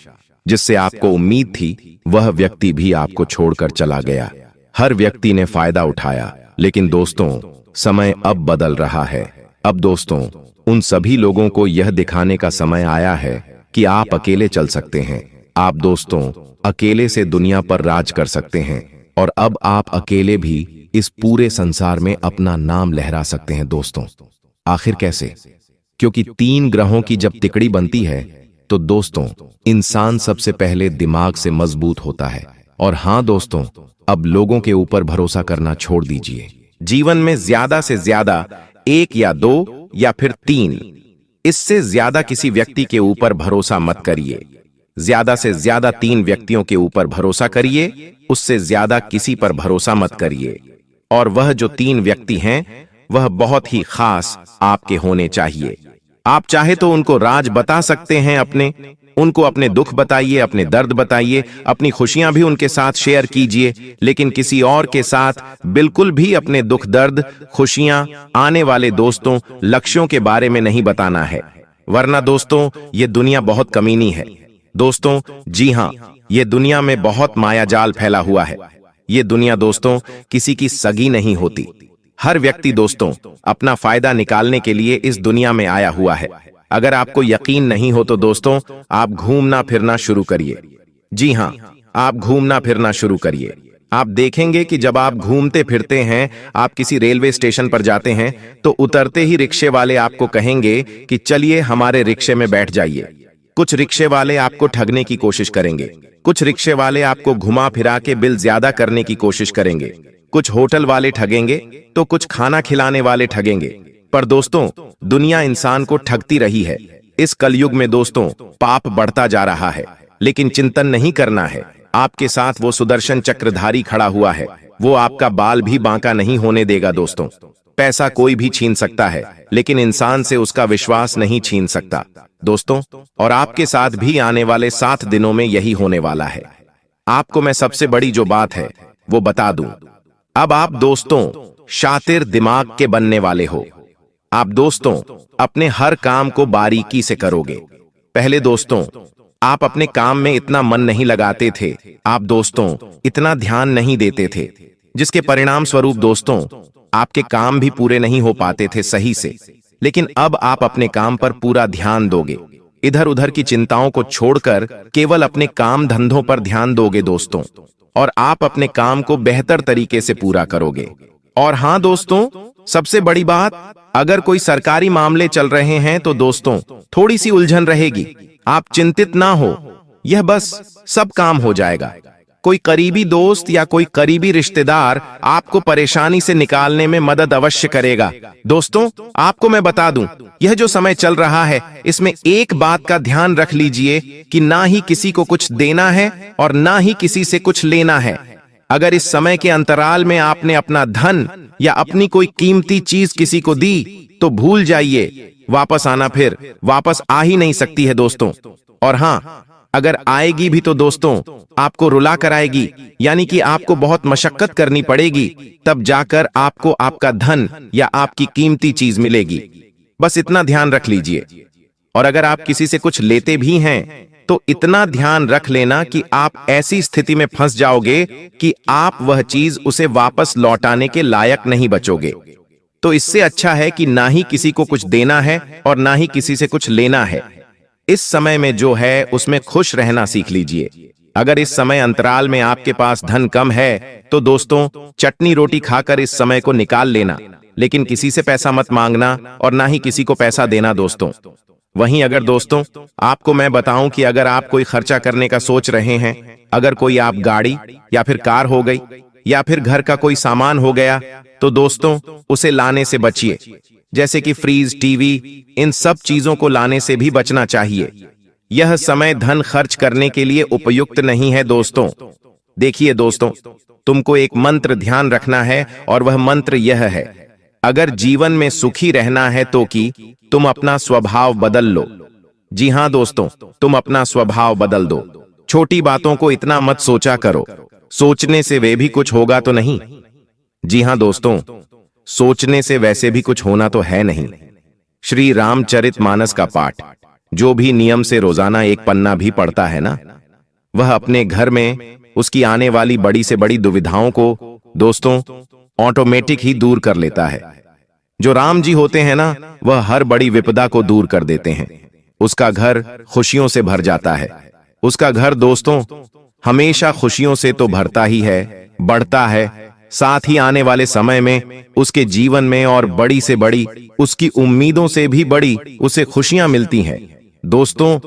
जिससे आपको उम्मीद थी वह व्यक्ति भी आपको छोड़कर चला गया। हर व्यक्ति ने फायदा उठाया, लेकिन दोस्तों समय अब बदल रहा है। अब दोस्तों, उन सभी लोगों को यह दिखाने का समय आया है कि आप अकेले चल सकते हैं। आप दोस्तों अकेले से दुनिया पर राज कर सकते हैं और अब आप अकेले भी इस पूरे संसार में अपना नाम लहरा सकते हैं दोस्तों। आखिर कैसे? क्योंकि 3 ग्रहों की जब तिकड़ी बनती है तो दोस्तों इंसान सबसे पहले दिमाग से मजबूत होता है। और हां दोस्तों, अब लोगों के ऊपर भरोसा करना छोड़ दीजिए। जीवन में ज्यादा से ज्यादा 1 या 2 या फिर 3, इससे ज्यादा किसी व्यक्ति के ऊपर भरोसा मत करिए। ज्यादा से ज्यादा 3 व्यक्तियों के ऊपर भरोसा करिए, उससे ज्यादा किसी पर भरोसा मत करिए। और वह जो 3 व्यक्ति हैं वह बहुत ही खास आपके होने चाहिए। आप चाहे तो उनको राज बता सकते हैं उनको अपने दुख बताइए, अपने दर्द बताइए, अपनी खुशियां भी उनके साथ शेयर कीजिए, लेकिन किसी और के साथ बिल्कुल भी अपने दुख दर्द, खुशियां, आने वाले दोस्तों, लक्ष्यों के बारे में नहीं बताना है। वरना दोस्तों ये दुनिया बहुत कमीनी है। दोस्तों जी हां, ये दुनिया में बहुत मायाजाल फैला हुआ है। ये दुनिया दोस्तों किसी की सगी नहीं होती। हर व्यक्ति दोस्तों अपना फायदा निकालने के लिए इस दुनिया में आया हुआ है। अगर आपको यकीन नहीं हो तो दोस्तों आप घूमना फिरना शुरू करिए। जी हां, आप घूमना फिरना शुरू करिए। आप देखेंगे कि जब आप घूमते फिरते हैं, आप किसी रेलवे स्टेशन पर जाते हैं तो उतरते ही रिक्शे वाले आपको कहेंगे कि चलिए हमारे रिक्शे में बैठ जाइए। कुछ रिक्शे वाले आपको ठगने की कोशिश करेंगे, कुछ रिक्शे वाले आपको घुमा फिरा के बिल ज्यादा करने की कोशिश करेंगे, कुछ होटल वाले ठगेंगे तो कुछ खाना खिलाने वाले ठगेंगे। पर दोस्तों दुनिया इंसान को ठगती रही है। इस कलयुग में दोस्तों पाप बढ़ता जा रहा है, लेकिन चिंतन नहीं करना है। आपके साथ वो सुदर्शन चक्रधारी खड़ा हुआ है, वो आपका बाल भी बांका नहीं होने देगा दोस्तों। पैसा कोई भी छीन सकता है, लेकिन इंसान से उसका विश्वास नहीं छीन सकता दोस्तों। और आपके साथ भी आने वाले 7 दिनों में यही होने वाला है। आपको मैं सबसे बड़ी जो बात है वो बता दूं। अब आप दोस्तों शातिर दिमाग के बनने वाले हो। आप दोस्तों अपने हर काम को बारीकी से करोगे। पहले दोस्तों आप अपने काम में इतना मन नहीं लगाते थे, आप दोस्तों इतना ध्यान नहीं देते थे, जिसके परिणाम स्वरूप दोस्तों आपके काम भी पूरे नहीं हो पाते थे सही से। लेकिन अब आप अपने काम पर पूरा ध्यान दोगे, इधर उधर की चिंताओं को छोड़कर केवल अपने काम धंधों पर ध्यान दोगे दोस्तों, और आप अपने काम को बेहतर तरीके से पूरा करोगे। और हां दोस्तों, सबसे बड़ी बात, अगर कोई सरकारी मामले चल रहे हैं तो दोस्तों थोड़ी सी उलझन रहेगी। आप चिंतित ना हो, यह बस सब काम हो जाएगा। कोई करीबी दोस्त या कोई करीबी रिश्तेदार आपको परेशानी से निकालने में मदद अवश्य करेगा। दोस्तों आपको मैं बता दूं, यह जो समय चल रहा है इसमें एक बात का ध्यान रख लीजिए कि ना ही किसी को कुछ देना है और ना ही किसी से कुछ लेना है। अगर इस समय के अंतराल में आपने अपना धन या अपनी कोई कीमती चीज किसी को दी तो भूल जाइए, वापस आना फिर वापस आ ही नहीं सकती है दोस्तों। और हां, अगर आएगी भी तो दोस्तों आपको रुला कर आएगी, यानी कि आपको बहुत मशक्कत करनी पड़ेगी, तब जाकर आपको आपका धन या आपकी कीमती चीज मिलेगी। बस इतना ध्यान रख लीजिए। और अगर आप किसी से कुछ लेते भी हैं तो इतना ध्यान रख लेना कि आप ऐसी स्थिति में फंस जाओगे कि आप वह चीज उसे वापस लौटाने के लायक नहीं बचोगे। तो इससे अच्छा है कि ना ही किसी को कुछ देना है और ना ही किसी से कुछ लेना है। इस समय में जो है उसमें खुश रहना सीख लीजिए। अगर इस समय अंतराल में आपके पास धन कम है तो दोस्तों चटनी रोटी खाकर इस समय को निकाल लेना, लेकिन किसी से पैसा मत मांगना और ना ही किसी को पैसा देना दोस्तों। वहीं अगर दोस्तों आपको मैं बताऊं कि अगर आप कोई खर्चा करने का सोच रहे हैं, अगर कोई आप गाड़ी या फिर कार हो गई या फिर घर का कोई सामान हो गया, तो दोस्तों उसे लाने से बचिए। जैसे कि फ्रीज, टीवी, इन सब चीजों को लाने से भी बचना चाहिए। यह समय धन खर्च करने के लिए उपयुक्त नहीं है दोस्तों। देखिए दोस्तों, तुमको एक मंत्र ध्यान रखना है और वह मंत्र यह है, अगर जीवन में सुखी रहना है तो कि तुम अपना स्वभाव बदल लो। जी हां दोस्तों, तुम अपना स्वभाव बदल दो। छोटी बातों को इतना मत सोचा करो, सोचने से वे भी कुछ होगा तो नहीं। जी हां दोस्तों, सोचने से वैसे भी कुछ होना तो है नहीं। श्री रामचरितमानस का पाठ जो भी नियम से रोजाना एक पन्ना भी पढ़ता है ना, वह अपने घर में उसकी आने वाली बड़ी से बड़ी दुविधाओं को दोस्तों ऑटोमेटिक ही दूर कर लेता है। जो राम जी होते हैं ना, वह हर बड़ी विपदा को दूर कर देते हैं। उसका घर खुशियों से भर जाता है। उसका घर दोस्तों हमेशा खुशियों से तो भरता ही है, बढ़ता है। साथ ही आने वाले समय में उसके जीवन में और बड़ी से बड़ी, उसकी उम्मीदों से भी बड़ी उसे खुशियां मिलती हैं। दोस्तों,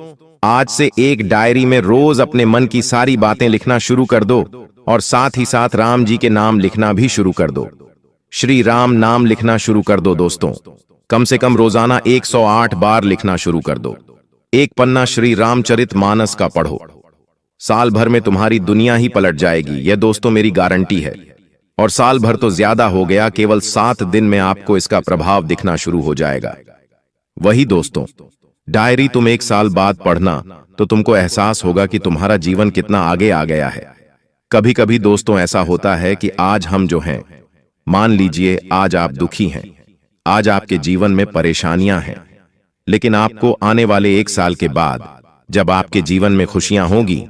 आज से एक डायरी में रोज अपने मन की सारी बातें लिखना शुरू कर दो और साथ ही साथ राम जी के नाम लिखना भी शुरू कर दो। श्री राम नाम लिखना शुरू कर दो दोस्तों। कम से कम रोजाना 108 बार लिखना शुरू कर दो। एक पन्ना श्री रामचरित मानस का पढ़ो। साल भर में तुम्हारी दुनिया ही पलट जाएगी, यह दोस्तों मेरी गारंटी है। और साल भर तो ज्यादा हो गया, केवल 7 दिन में आपको इसका प्रभाव दिखना शुरू हो जाएगा। वही दोस्तों, डायरी तुम 1 साल बाद पढ़ना तो तुमको एहसास होगा कि तुम्हारा जीवन कितना आगे आ गया है। कभी कभी दोस्तों ऐसा होता है कि आज हम जो हैं, मान लीजिए आज आप दुखी हैं, आज आपके जीवन में परेशानियां हैं, लेकिन आपको आने वाले 1 साल के बाद जब आपके जीवन में खुशियां होंगी,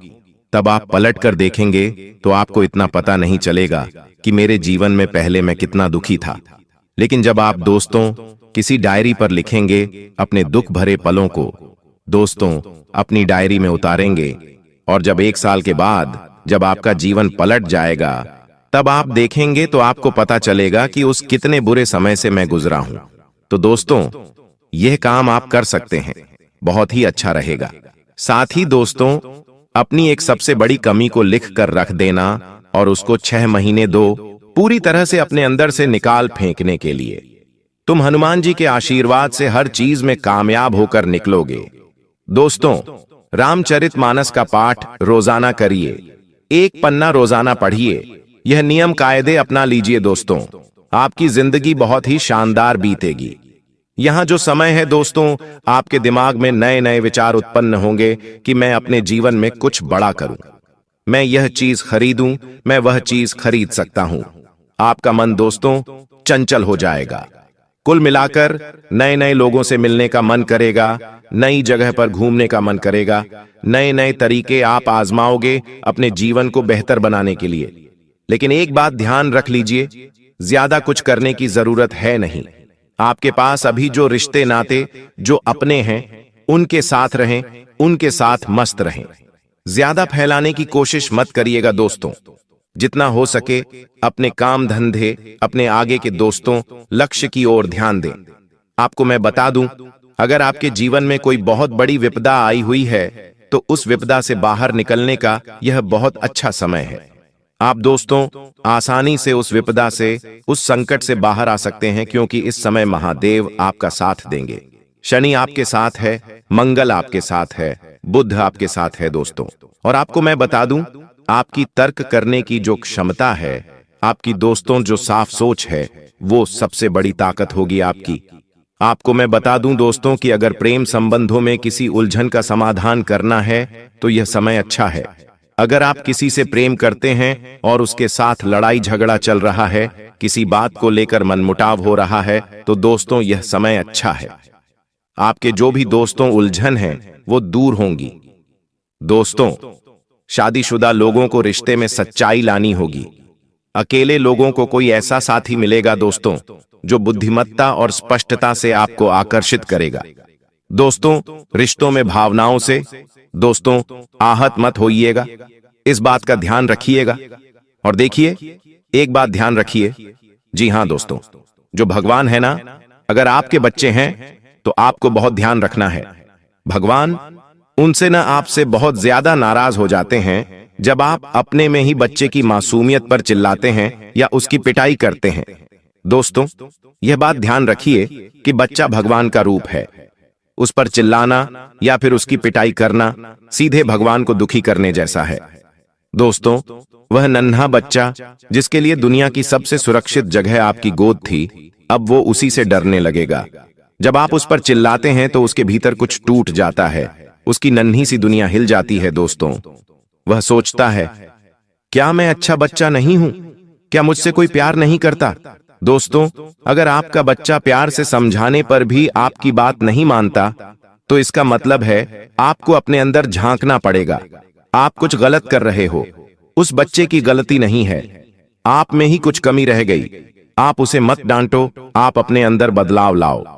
तब आप पलट कर देखेंगे तो आपको इतना पता नहीं चलेगा कि मेरे जीवन में पहले मैं कितना दुखी था। लेकिन जब आप दोस्तों किसी डायरी पर लिखेंगे अपने दुख भरे पलों को, दोस्तों अपनी डायरी में उतारेंगे, और जब 1 साल के बाद जब आपका जीवन पलट जाएगा, तब आप देखेंगे तो आपको पता चलेगा कि उस कितने बुरे समय से मैं गुजरा हूं। तो दोस्तों, यह काम आप कर सकते हैं, बहुत ही अच्छा रहेगा। साथ ही दोस्तों, अपनी एक सबसे बड़ी कमी को लिख कर रख देना और उसको 6 महीने दो पूरी तरह से अपने अंदर से निकाल फेंकने के लिए। तुम हनुमान जी के आशीर्वाद से हर चीज में कामयाब होकर निकलोगे। दोस्तों, रामचरितमानस का पाठ रोजाना करिए, 1 पन्ना रोजाना पढ़िए। यह नियम कायदे अपना लीजिए दोस्तों, आपकी जिंदगी बहुत ही शानदार बीतेगी। यहां जो समय है दोस्तों, आपके दिमाग में नए नए विचार उत्पन्न होंगे कि मैं अपने जीवन में कुछ बड़ा करूं, मैं यह चीज खरीदूं, मैं वह चीज खरीद सकता हूं। आपका मन दोस्तों चंचल हो जाएगा। कुल मिलाकर नए नए लोगों से मिलने का मन करेगा, नई जगह पर घूमने का मन करेगा, नए नए तरीके आप आजमाओगे अपने जीवन को बेहतर बनाने के लिए। लेकिन एक बात ध्यान रख लीजिए, ज्यादा कुछ करने की जरूरत है नहीं। आपके पास अभी जो रिश्ते नाते जो अपने हैं, उनके साथ रहें, उनके साथ मस्त रहें। ज्यादा फैलाने की कोशिश मत करिएगा दोस्तों। जितना हो सके अपने काम धंधे, अपने आगे के दोस्तों, लक्ष्य की ओर ध्यान दें। आपको मैं बता दूं, अगर आपके जीवन में कोई बहुत बड़ी विपदा आई हुई है तो उस विपदा से बाहर निकलने का यह बहुत अच्छा समय है। आप दोस्तों आसानी से उस विपदा से, उस संकट से बाहर आ सकते हैं, क्योंकि इस समय महादेव आपका साथ देंगे। शनि आपके साथ है, मंगल आपके साथ है, बुध आपके साथ है दोस्तों। और आपको मैं बता दूं, आपकी तर्क करने की जो क्षमता है, आपकी दोस्तों जो साफ सोच है, वो सबसे बड़ी ताकत होगी आपकी। आपको मैं बता दूं दोस्तों कि अगर प्रेम संबंधों में किसी उलझन का समाधान करना है तो यह समय अच्छा है। अगर आप किसी से प्रेम करते हैं और उसके साथ लड़ाई झगड़ा चल रहा है, किसी बात को लेकर मनमुटाव हो रहा है, तो दोस्तों यह समय अच्छा है। आपके जो भी दोस्तों उलझन हैं, वो दूर होंगी। दोस्तों, शादीशुदा लोगों को रिश्ते में सच्चाई लानी होगी। अकेले लोगों को कोई ऐसा साथी मिलेगा दोस्तों जो बुद्धिमत्ता और स्पष्टता से आपको आकर्षित करेगा। दोस्तों, रिश्तों में भावनाओं से दोस्तों आहत मत होइएगा, इस बात का ध्यान रखिएगा। और देखिए, एक बात ध्यान रखिए, जी हां दोस्तों, जो भगवान है ना, अगर आपके बच्चे हैं तो आपको बहुत ध्यान रखना है। भगवान उनसे ना आपसे बहुत ज्यादा नाराज हो जाते हैं जब आप अपने में ही बच्चे की मासूमियत पर चिल्लाते हैं या उसकी पिटाई करते हैं। दोस्तों, यह बात ध्यान रखिए कि बच्चा भगवान का रूप है। उस पर चिल्लाना या फिर उसकी पिटाई करना सीधे भगवान को दुखी करने जैसा है। दोस्तों, वह नन्हा बच्चा जिसके लिए दुनिया की सबसे सुरक्षित जगह आपकी गोद थी, अब वो उसी से डरने लगेगा। जब आप उस पर चिल्लाते हैं तो उसके भीतर कुछ टूट जाता है, उसकी नन्ही सी दुनिया हिल जाती है। दोस्तों, वह सोचता है, क्या मैं अच्छा बच्चा नहीं हूं? क्या मुझसे कोई प्यार नहीं करता? दोस्तों, अगर आपका बच्चा प्यार से समझाने पर भी आपकी बात नहीं मानता, तो इसका मतलब है आपको अपने अंदर झांकना पड़ेगा। आप कुछ गलत कर रहे हो। उस बच्चे की गलती नहीं है, आप में ही कुछ कमी रह गई। आप उसे मत डांटो, आप अपने अंदर बदलाव लाओ।